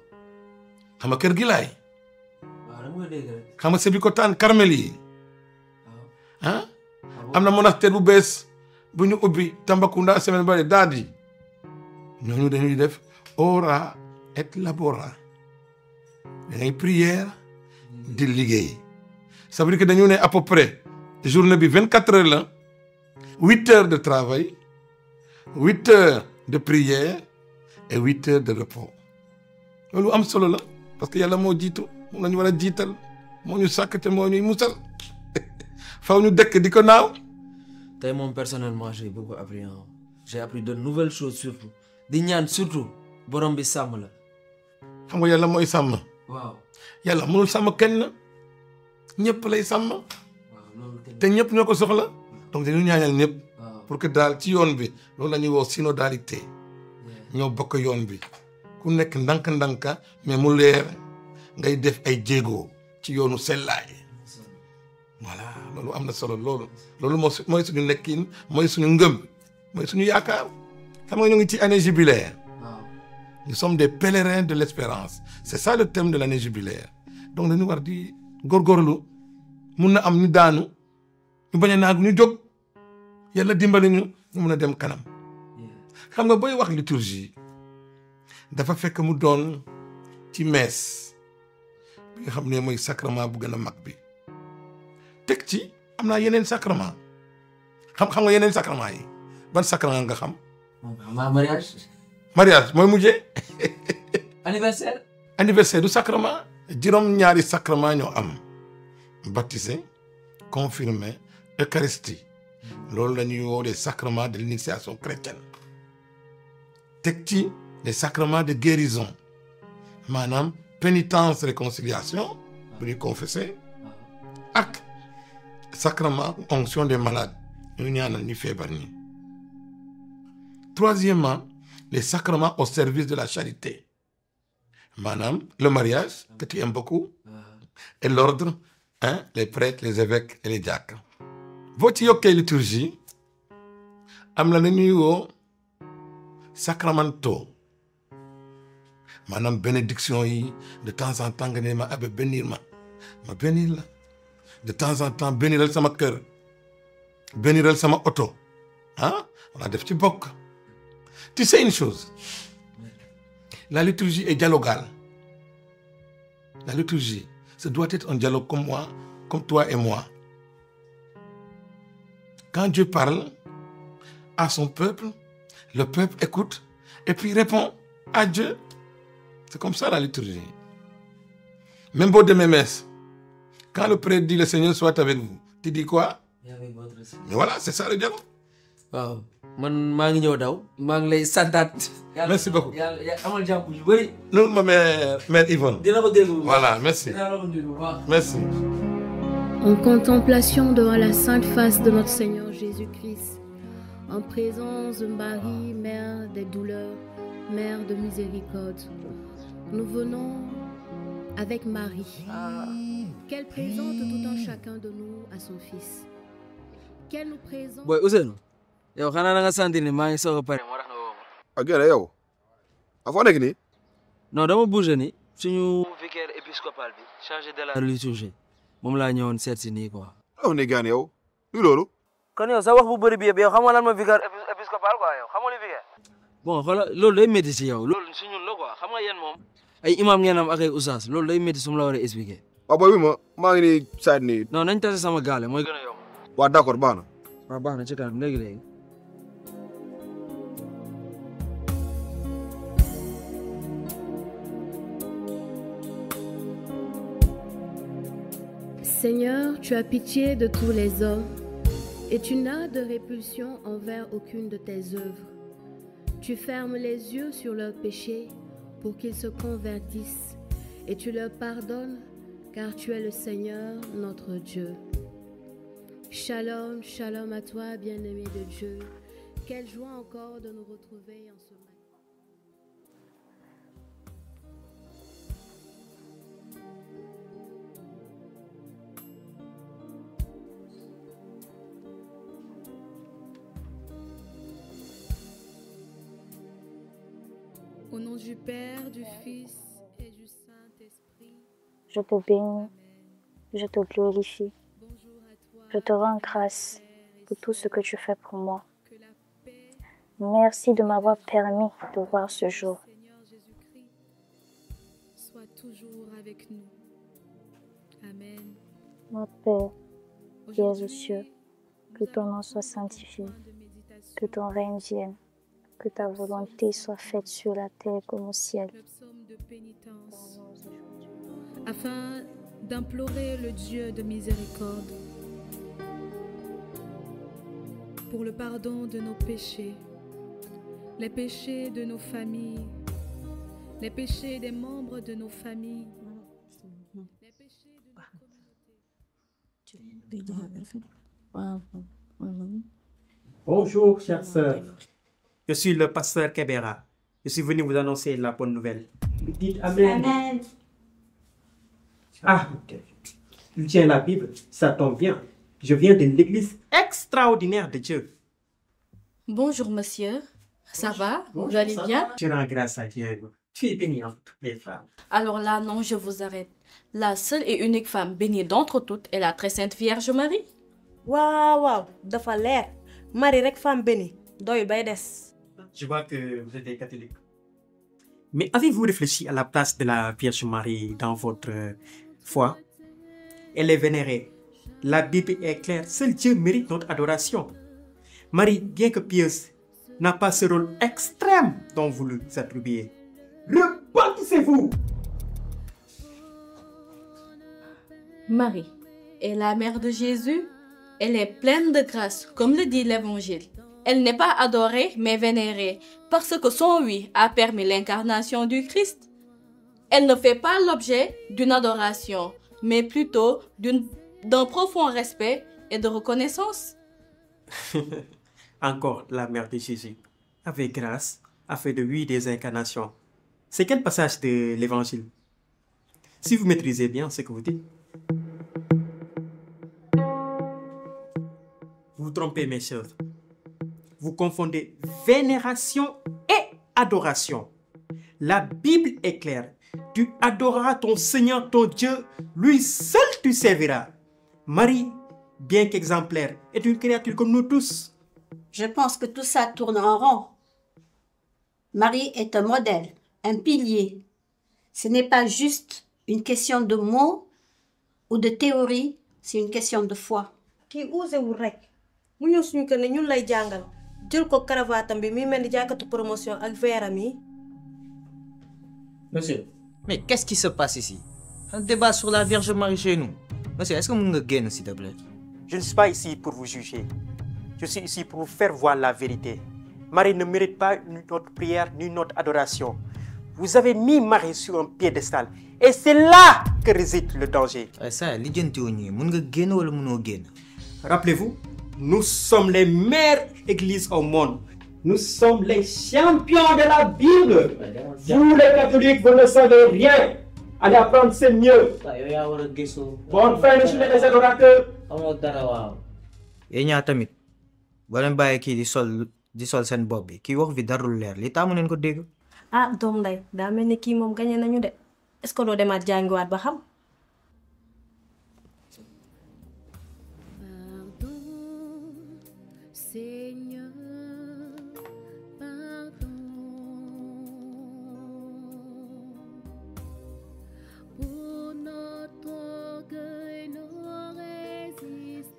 xam nga Kër Gilaay. waaw dama koy dégg rek. xam nga Sébikotane Carmel yi. ah. am na monastère bu bees bu ñu ubbi Tambacounda semaine bari daal di ñooñu dañuy def ora et labora da ngay prière di liggéey ça veut dire que dañu ne à peu près journée bi 24 heures la 8 heures de travail 8 heures de prière et 8 heures de repos loolu am solo la parce que yàlla moo jiitu moom la ñu war a jiital moo ñu sàkk te moo ñuy musal faw ñu dëkk di ko naaw. tey moom personnellement j'ai beaucoup appris j'ai appris de nouvelles choses surtout di ñaan surtout borom bi sàmm la. xam nga yàlla mooy sàmm. waaw yàlla mënul sàmm kenn ñëpp lay sàmm. te ñëpp ñoo ko soxla. donc dañu ñaanal ñëpp. pour que daal ci yoon bi loolu la ñuy woo synodalité ñoo bokk yoon bi ku nekk ndànk-ndànka mais mu leer ngay def ay jéego ci yoonu sellaay. voilà loolu am na solo loolu mooy suñu nekkin mooy suñu ngëm mooy suñu yaakaar xam nga ñu ngi ci année jubilaire. nous sommes des pèlerins de l'espérance c'est ça le thème de l'année jubilaire donc dañu war di góorgóorlu mun na am ñu daanu ñu bañ a naagu ñu jóg yàlla dimbali ñu mun a dem kanam xam nga booy wax liturgie dafa fekk mu doon ci messe bi nga xam ne mooy sacrement bu gën a mag bi. teg ci am naa yeneen sacrement xam nga yeneen sacrement yi ban sacrement nga xam. mariage. mariage mooy mujjee. anniversaire. anniversaire du sacrement. juróom-ñaari sacrement ñoo am. baptisé confirmé eucharistie loolu la ñuy woo les sacrements de l'initiation chrétienne. teg ci les sacrements de guérison maanaam pénitence réconciliation bu ñuy confesser ak. sacrement onction des malades ñu ñaanal ñi feebar ñi. troisièmement les sacrements au service de la charité maanaam le mariage que tu aimes beaucoup et l'ordre les prêtres les évêques et les diacres. boo ci yokkee liturgie am na ñuy woo sacramento maanaam bénédiction yi de temps en temps nga ne ma abe bénir ma bénir la. de temps en temps béniral sama kër béniral sama oto wala def ci bokk. tu sais une chose la liturgie est dialogale la liturgie ça doit être un dialogue comme moi comme toi et moi quand Dieu parle à son peuple le peuple écoute et puis répond à Dieu c'est comme ça la liturgie même boo demee messe quand le prêtre dit le Seigneur soit avec vous tu dis quoi. mais voilà c'est ça le dialogue. waaw man maa ngi ñëw daw maa ngi lay santaat. merci beaucoup yàlla amal jàmm yu bëri. noonu ma mère Yvonne. dina ko déglu. voilà merci. merci. En contemplation devant la sainte face de notre Seigneur Jésus-Christ, en présence de Marie, Mère des douleurs, Mère de miséricorde, nous venons avec Marie, qu'elle présente tout un chacun de nous à son Fils. Qu'elle nous présente... Boy Ousseynou, yow xanaa na nga sentir ni maa ngi soog a pare moo tax nga woo ma. ak yow a foo nekk nii. non dama bougé ni suñu vicaire épiscopal bi chargé de la liturgie moom laa ñëwoon seet si nii quoi. aw ne gaan yow lu loolu. kon yow sa wax bu bëri bi yëpp yow xam nga lan ma vicaire épiscopal quoi yow xam nga li vicaire. bon xoolal loolu day métti si yow loolu si ñun la quoi xam nga yéen moom ay imam ngeen am ak ay oustaz loolu day métti su ma la war a expliquer. waaw booy bi maa ngi nii saat nii. non nañ tase sama gaale mooy gën a yomb. waaw d'accord baax na. waaw baax na ci kanam léegi-léegi. Seigneur, tu as pitié de tous les hommes et tu n'as de répulsion envers aucune de tes œuvres. Tu fermes les yeux sur leurs péchés pour qu'ils se convertissent et tu leur pardonnes car tu es le Seigneur notre Dieu. Shalom, shalom à toi, bien-aimé de Dieu. Quelle joie encore de nous retrouver en ce matin. Au nom du Père, du Fils et du Saint-Esprit. Je te bénis, je te glorifie, je te rends grâce pour tout ce que tu fais pour moi. Merci de m'avoir permis de voir ce jour. Sois toujours avec nous. Amen. Mon Père, qui es aux cieux, que ton nom soit sanctifié, que ton règne vienne, que ta volonté soit faite sur la terre comme au ciel. Afin d'implorer le Dieu de miséricorde pour le pardon de nos péchés, les péchés de nos familles, les péchés des membres de nos familles, les péchés de nos communautés. Bonjour, chère sœur. Je suis le pasteur Kebera. Je suis venu vous annoncer la bonne nouvelle. Dites Amen. Amen. Ah, tu tiens la Bible, ça tombe bien. Je viens de l'église extraordinaire de Dieu. Bonjour, monsieur. Ça va? Vous allez bien? Je rends grâce à Dieu. Tu es bénie entre toutes les femmes. Alors là, non, je vous arrête. La seule et unique femme bénie d'entre toutes est la très sainte Vierge Marie. Waaw waaw dafa leer Marie rek femme bénie doyul bay des. Je vois que vous êtes catholique. Mais avez-vous réfléchi à la place de la Vierge Marie dans votre foi? Elle est vénérée. La Bible est claire. Seul Dieu mérite notre adoration. Marie, bien que pieuse, n'a pas ce rôle extrême dont vous le attribuez. Repentissez-vous! Marie est la mère de Jésus. Elle est pleine de grâce, comme le dit l'Évangile. Elle n'est pas adorée, mais vénérée, parce que son oui a permis l'incarnation du Christ. Elle ne fait pas l'objet d'une adoration, mais plutôt d'un profond respect et de reconnaissance. Encore la mère de Jésus, avec grâce, a fait de lui des incarnations. C'est quel passage de l'Évangile? Si vous maîtrisez bien ce que vous dites. Vous vous trompez, mes chers. Vous confondez vénération et adoration. La Bible est claire. Tu adoreras ton Seigneur, ton Dieu. Lui seul tu serviras. Marie, bien qu'exemplaire, est une créature comme nous tous. Je pense que tout ça tourne en rond. Marie est un modèle, un pilier. Ce n'est pas juste une question de mots ou de théorie, c'est une question de foi. Kii uusewul rek mu ñëw suñu kër ne ñun lay jàngal jël ko cravate bi mi mel ni jàkkatu promotion ak veeram yi. Monsieur, mais qu'est-ce qui se passe ici? Un débat sur la Vierge Marie chez nous. Monsieur, est-ce que vous me gagnez, s'il te plaît? Je ne suis pas ici pour vous juger. Je suis ici pour vous faire voir la vérité. Marie ne mérite pas notre prière ni notre adoration. Vous avez mis Marie sur un piédestal. Et c'est là que réside le danger. Rappelez-vous, nous sommes les meilleures églises au monde. Nous sommes les champions de la Bible. Vous les catholiques, vous ne savez rien. Allez apprendre, c'est mieux. Bonne fin de journée les adorateurs. Yéen ñaar tamit boo leen bàyyi kii di sol seen bopp bi kii wax fi darul leer li taamu leen ko dégg. Ah doom nday daa mel ni kii moom gañe nañu de est-ce que doo demaat jàngiwaat ba xam. Seigneur, pardon pour notre orgueil, nos résistances.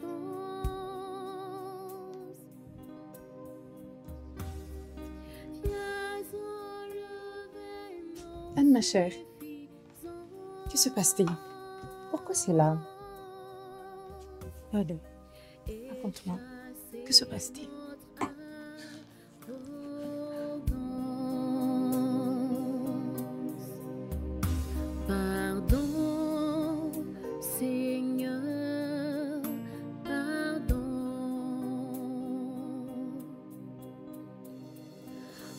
Anne, ma chère, que se passe-t-il? Pourquoi c'est là? Pardon, raconte-moi. Que se passe-t-il? Pardon, Seigneur, pardon.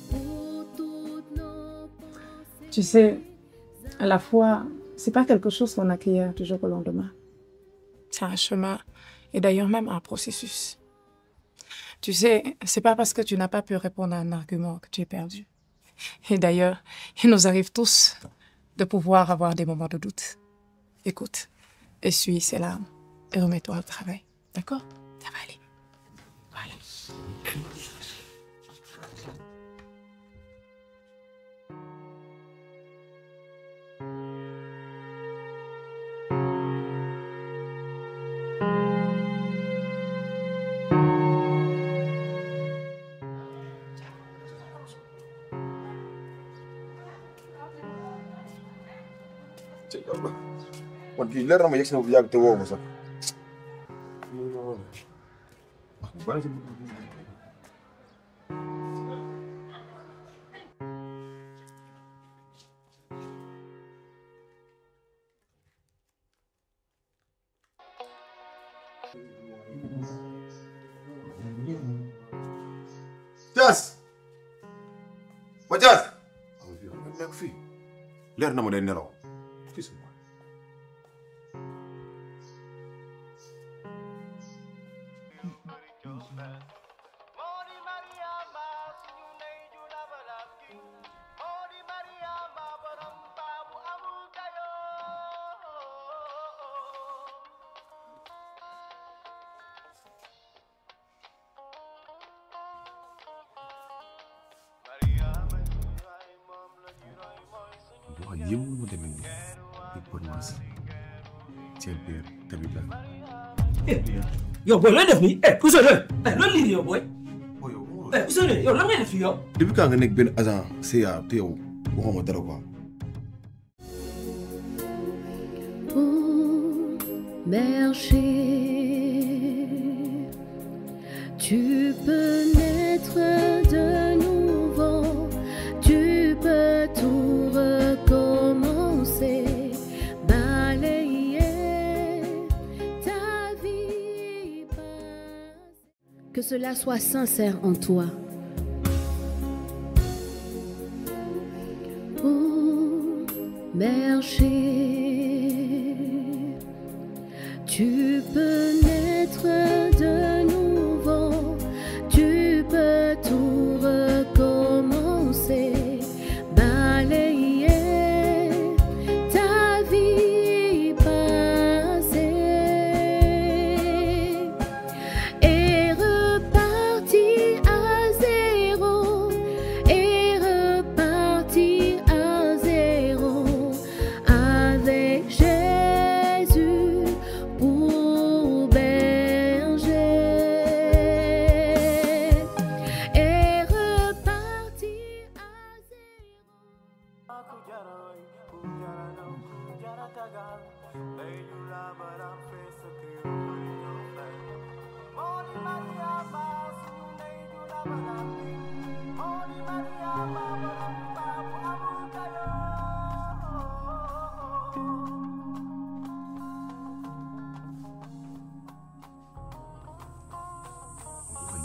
Pour toutes nos pensées. Tu sais, à la foi, c'est pas quelque chose qu'on acquiert du jour au lendemain. C'est un chemin et d'ailleurs même un processus. Tu sais, c'est pas parce que tu n'as pas pu répondre à un argument que tu es perdu. Et d'ailleurs, il nous arrive tous de pouvoir avoir des moments de doute. Écoute, essuie ces larmes et remets-toi au travail. D'accord? Ça va aller. Voilà. man kii leer na ma yegg si na bu yàgg te woo ma sax. Mathias Mathias nekk fii leer na ma day nelaw fii si yëngu mu demee nii di commencé seen biir tamit la. yow booy looy def nii Ousseynou loolu lii yow booy. Ousseynou yow lan ngay def fii yow. depuis quand nga nekk benn agent CA te yow waxuma dara quoi. Berger, tu peux naître de nouveau, tu peux tout recommencer, balayer ta vie passée. Que cela soit sincère en toi. Oh, berger, tu peux naître de nouveau, tu peux tout recommencer, balayer ta vie passée et repartir à zéro, et repartir à zéro avec Jésus pour berger et repartir à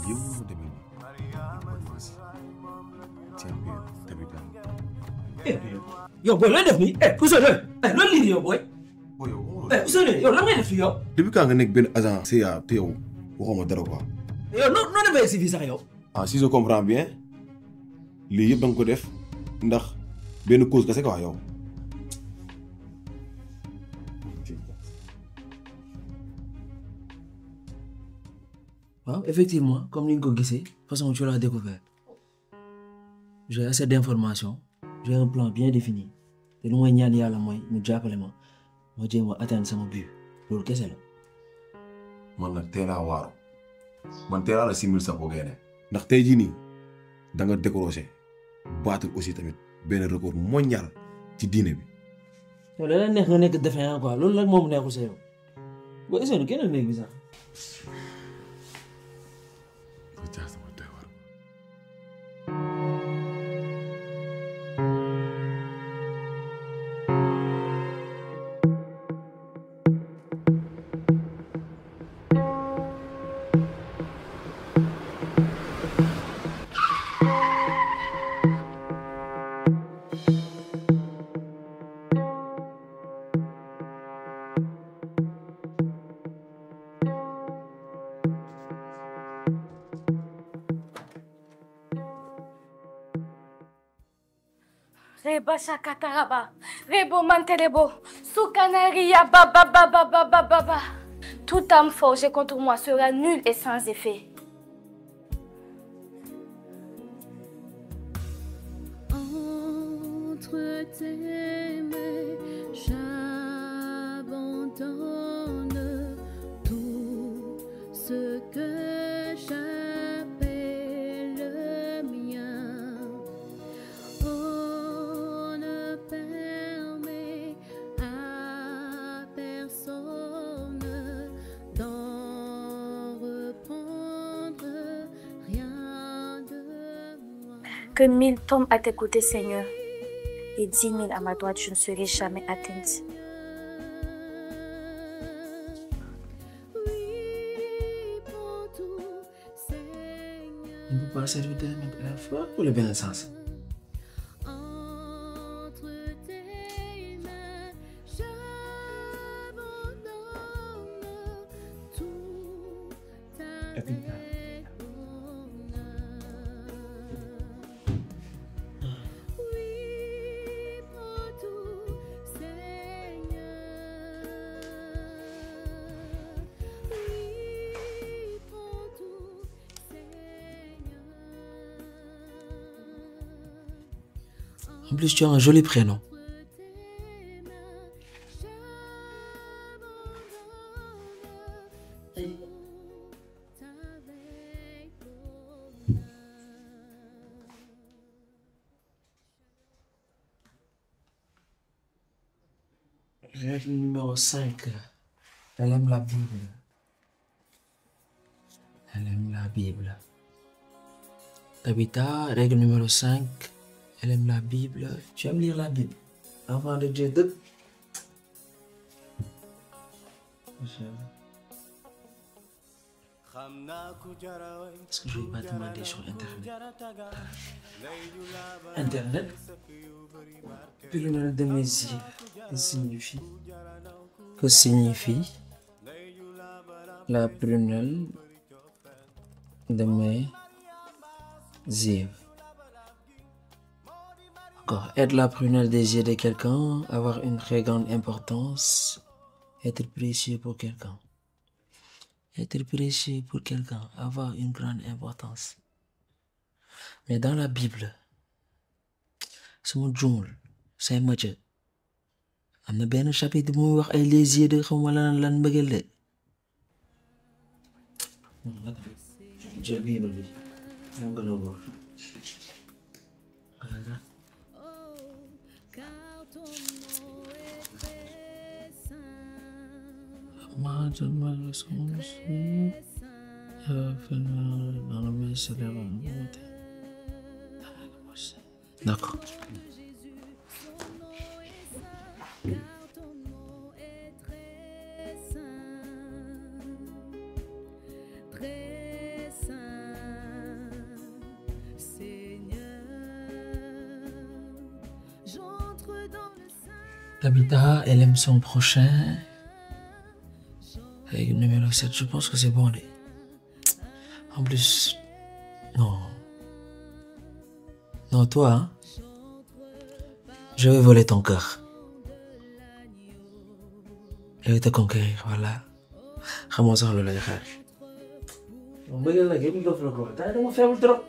yëngu mu demee nii di commencé seen biir tamit la. yow booy looy def nii Ousseynou loolu lii yow booy. Ousseynou yow lan ngay def fii yow. depuis quand nga nekk benn agent CA te yow waxuma dara quoi. yow noo defee si fii sax yow. ah si je comprends bien lii yëpp da nga ko def ndax benn cause kese quoi yow. waaw effectivement comme ni nga ko gisee façon tu l'as découvert j'ai assez d'informations j'ai un plan bien défini te lu may ñaan yàlla mooy mu jàppale ma jéem a atteindre sama but loolu kese la. man nag teel a waaru man teel a la simil sa ko génne ndax tey jii nii da nga décroché battre aussi tamit benn record mondial ci diine bi. yow da la neex nga nekk défaillant quoi loolu nag moom neexul sa yow boo essayé nu génn néeg bi sax. Reba shakataraba, rebo mantelebo, soukanaria baba baba baba baba. Toute âme forgée contre moi sera nulle et sans effet. Entre tes mains, j'abandonne tout ce que j'appelle le mien. On ne permet à personne d'en reprendre rien de moi. Que 1000 tombent à tes côtés, Seigneur, et 10 000 à ma droite, je ne serai jamais atteinte. On peut pas servir de la même fois ou le bien sens? En plus, tu as un joli prénom. Règle numéro 5. Elle aime la Bible. Elle aime la Bible. Tabitha, règle numéro 5. Elle aime la Bible. Tu aimes lire la Bible? Enfant de Dieu, Est-ce que je vais pas demander sur Internet? Internet? Prunelle de mes yeux. Que signifie la prunelle de mes yeux? Encore, être la prunelle des yeux de quelqu'un, avoir une très grande importance, être précieux pour quelqu'un. Être précieux pour quelqu'un, avoir une grande importance. Mais dans la Bible, c'est mon djungel, c'est Matthieu. Am na benn chapitre bu muy wax ay les yeux de xawma lan mbëggeel de. Jël Bible bi moo gën a wóor. D'accord. Tabitha, elle aime son prochain. Avec le numéro 7, je pense que c'est bon. En plus, non. Non, toi, hein? Je vais voler ton cœur. Je vais te conquérir, voilà. Comment ça, le lait? On va aller là, il faut le faire. On fait trop.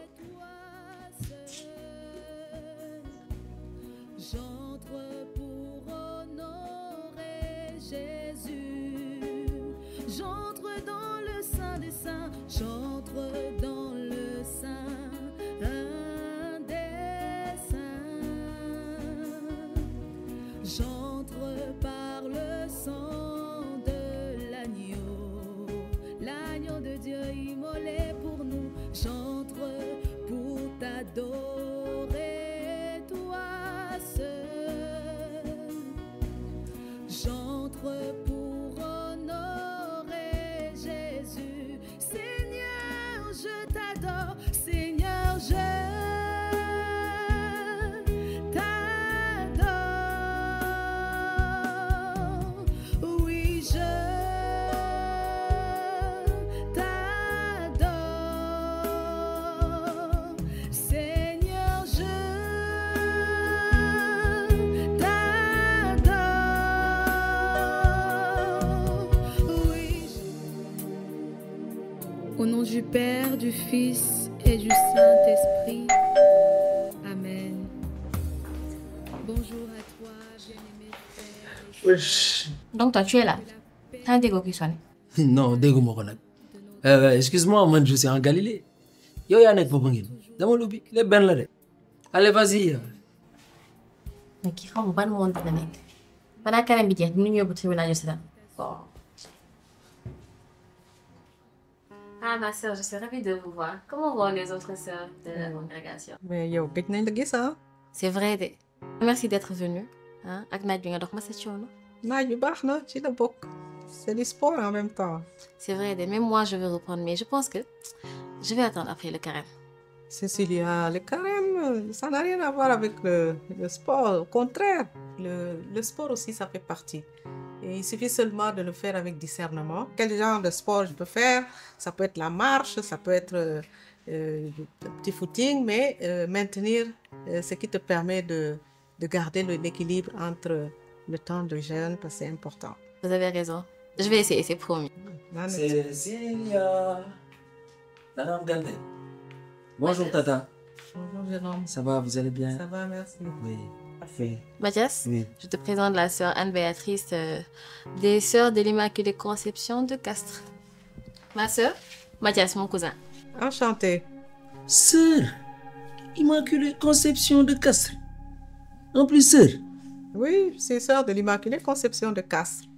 Au nom du Père, du Fils et du Saint-Esprit. Amen. Bonjour à toi, bien-aimé frère. Wesh. Donc toi, tu es là. T'as un dégo qui sonne. Non, dégguma ko nag. Excuse-moi, man, je suis en Galilée. Yow yaa nekk foofu ngeen. Dama lubbi lépp benn la de. Allez, vas-y. Mais qui xam ban monde la nekk. Balaa kanam bi jeex ñu yóbbu tribunal de Bon. Ah, ma sœur, je suis ravie de vous voir. Comment vont les autres sœurs de la congrégation? Mais yow gëj nañ la gis ah. C'est vrai de. Merci d'être venu. Hein? Ak naaj bi nga dox ma sa coono. Naaj bi baax na ci la bokk. C'est du sport en même temps. C'est vrai de. Même moi, je veux reprendre, mais je pense que je vais attendre après le carême. Cécilia, le carême, ça n'a rien à voir avec le sport. Au contraire, le sport aussi, ça fait partie. Et il suffit seulement de le faire avec discernement. Quel genre de sport je peux faire? Ça peut être la marche, ça peut être le petit footing, mais maintenir ce qui te permet de garder l'équilibre entre le temps de jeûne, parce que c'est important. Vous avez raison. Je vais essayer, c'est promis. Cécilia. Madame Galdin. Bonjour, Tata. Bonjour, jeune homme. Ça va, vous allez bien? Ça va, merci. Oui, parfait. Mathias, Oui. je te présente la sœur Anne-Béatrice des Sœurs de l'Immaculée Conception de Castres. Ma sœur, Mathias, mon cousin. Enchanté. Sœur Immaculée Conception de Castres. En plus, sœur. Oui, c'est sœur de l'Immaculée Conception de Castres.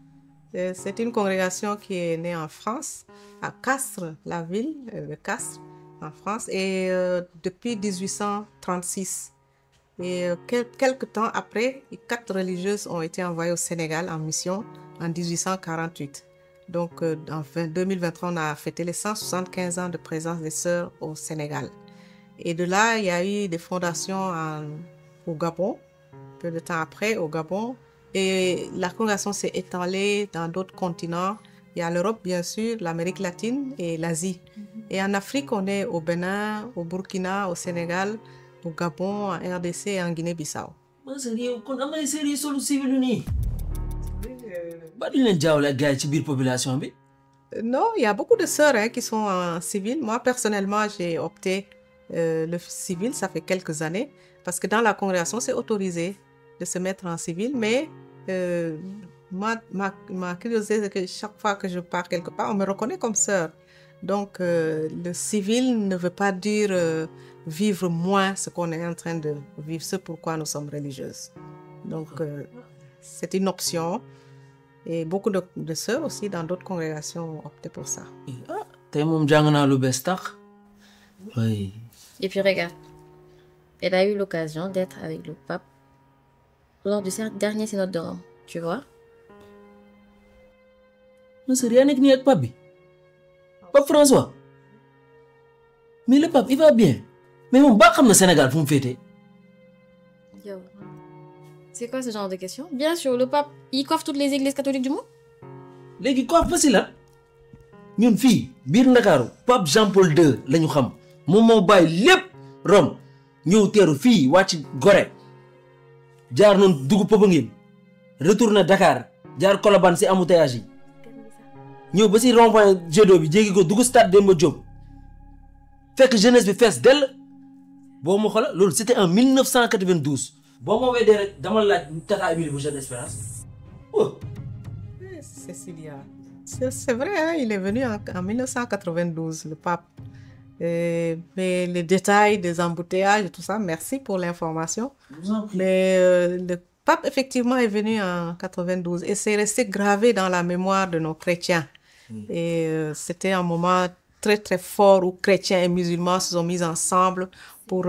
C'est une congrégation qui est née en France, à Castres, la ville de Castres, en France, et depuis 1836. Et quelque temps après, 4 religieuses ont été envoyées au Sénégal en mission en 1848. Donc, en 2023, on a fêté les 175 ans de présence des sœurs au Sénégal. Et de là, il y a eu des fondations au Gabon, peu de temps après, au Gabon. Et la congrégation s'est étalée dans d'autres continents. Il y a l'Europe, bien sûr, l'Amérique latine et l'Asie. Et en Afrique, on est au Bénin, au Burkina, au Sénégal, au Gabon, en RDC et en Guinée-Bissau. Non, il y a beaucoup de sœurs qui sont en civil. Moi, personnellement, j'ai opté le civil, ça fait quelques années, parce que dans la congrégation, c'est autorisé de se mettre en civil, mais ma curiosité, c'est que chaque fois que je pars quelque part, on me reconnaît comme sœur. Donc, le civil ne veut pas dire vivre moins ce qu'on est en train de vivre, ce pourquoi nous sommes religieuses. Donc, c'est une option. Et beaucoup de sœurs aussi dans d'autres congrégations ont opté pour ça. Oui. Et puis regarde, elle a eu l'occasion d'être avec le pape lors du dernier synode de Rome, tu vois? Mais c'est rien avec le pape. Pape François. Mais le pape, il va bien. Mais mon bac comme le Sénégal, vous me faites. Yo. C'est quoi ce genre de question? Bien sûr, le pape, il coiffe toutes les églises catholiques du monde. Les coiffe facile là. Ñun fi bir Ndakaaru Pape Jean-Paul II lañu xam moom moo bàyyi lépp Rome ñëw teeru fii wàcc Gorée jaar noonu dugg Popenguine retourné Dakar jaar Colobane si embouteillage yi ñëw ba si rond-point Jet d'eau bi jéggi ko dugg stade Demba Diop fekk jeunesse bi fees dell boo ma xoola loolu c'était en 1992 boo ma weddee rek dama laaj Tata Émilie bu Jeune Espérance. Oh. Cécilia. C'est vrai, hein, il est venu en 1992, le pape. Mais les détails des embouteillages et tout ça, merci pour l'information. Mais le pape, effectivement, est venu en 92 et c'est resté gravé dans la mémoire de nos chrétiens. Et c'était un moment très, très fort où chrétiens et musulmans se sont mis ensemble pour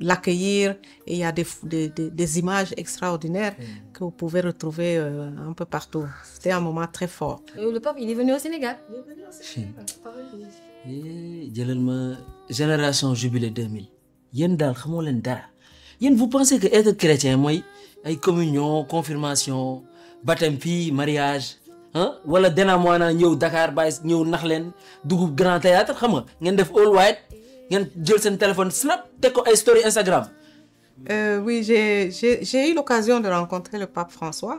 l'accueillir. Et il y a des images extraordinaires que vous pouvez retrouver un peu partout. C'était un moment très fort. Le pape, il est venu au Sénégal. jëlal ma génération jubilé 2000 yéen daal xamoo leen dara yéen vous pensez que être chrétien mooy ay communion confirmation baptême fii mariage ah wala dénamoina ñëw Dakar bàyyi ñëw nax leen dugub grand théâtre xam nga ngeen def all white ngeen jël seen téléphone snap teg ko ay story Instagram. Oui, j'ai eu l'occasion de rencontrer le pape François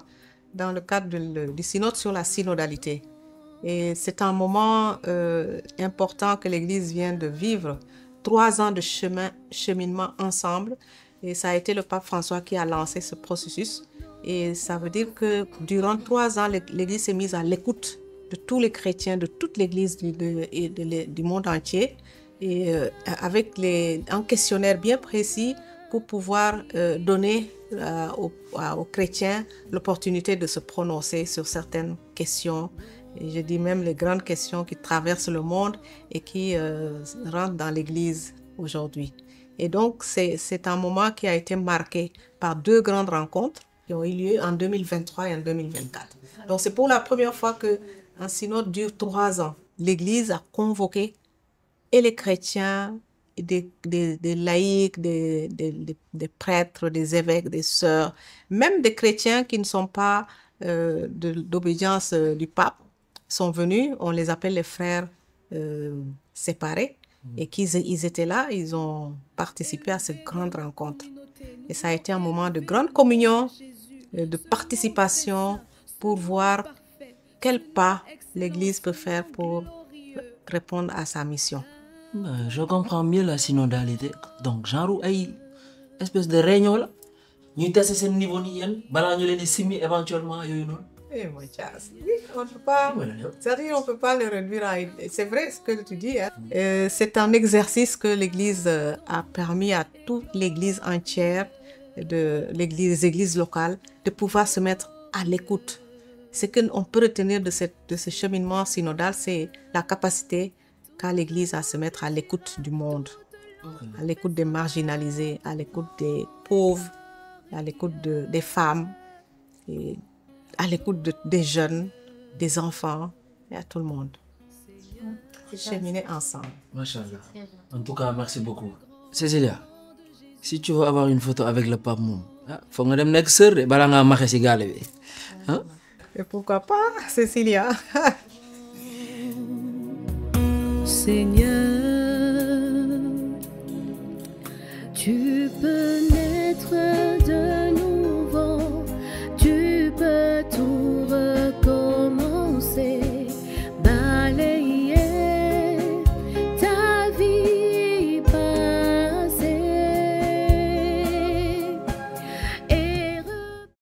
dans le cadre du synode sur la synodalité. Et c'est un moment important que l'Église vient de vivre. 3 ans de cheminement ensemble. Et ça a été le pape François qui a lancé ce processus. Et ça veut dire que durant 3 ans, l'Église s'est mise à l'écoute de tous les chrétiens, de toute l'Église du monde entier, et avec un questionnaire bien précis pour pouvoir donner aux chrétiens l'opportunité de se prononcer sur certaines questions. Et je dis même les grandes questions qui traversent le monde et qui rentrent dans l'Église aujourd'hui. Et donc, c'est un moment qui a été marqué par 2 grandes rencontres qui ont eu lieu en 2023 et en 2024. Donc, c'est pour la première fois qu'un synode dure 3 ans. L'Église a convoqué et les chrétiens, des laïcs, des prêtres, des évêques, des sœurs, même des chrétiens qui ne sont pas d'obédience du pape, sont venus. On les appelle les frères séparés. Et ils étaient là, ils ont participé à cette grande rencontre. Et ça a été un moment de grande communion, de participation, pour voir quel pas l'Église peut faire pour répondre à sa mission. Je comprends mieux la synodalité. Donc, genre, une espèce de réunion là. Nous testons ce niveau ni balaa ñu leen simi éventuellement yooyu noonu. Eh mon Charles, on ne peut pas, c'est-à-dire on peut pas le réduire à... C'est vrai ce que tu dis. Hein? C'est un exercice que l'Église a permis à toute l'Église entière, les églises locales, de pouvoir se mettre à l'écoute. Ce qu'on peut retenir de ce cheminement synodal, c'est la capacité qu'a l'Église à se mettre à l'écoute du monde, à l'écoute des marginalisés, à l'écoute des pauvres, à l'écoute des femmes, et à l'écoute des jeunes, des enfants, et à tout le monde. Cheminer ensemble. Machallah. En tout cas, merci beaucoup. Cécilia, si tu veux avoir une photo avec le pape Moum, faut que tu ailles sœur et balaa nga maxé ci galé bi. Hein? Et pourquoi pas, Cécilia? Seigneur, tu peux naître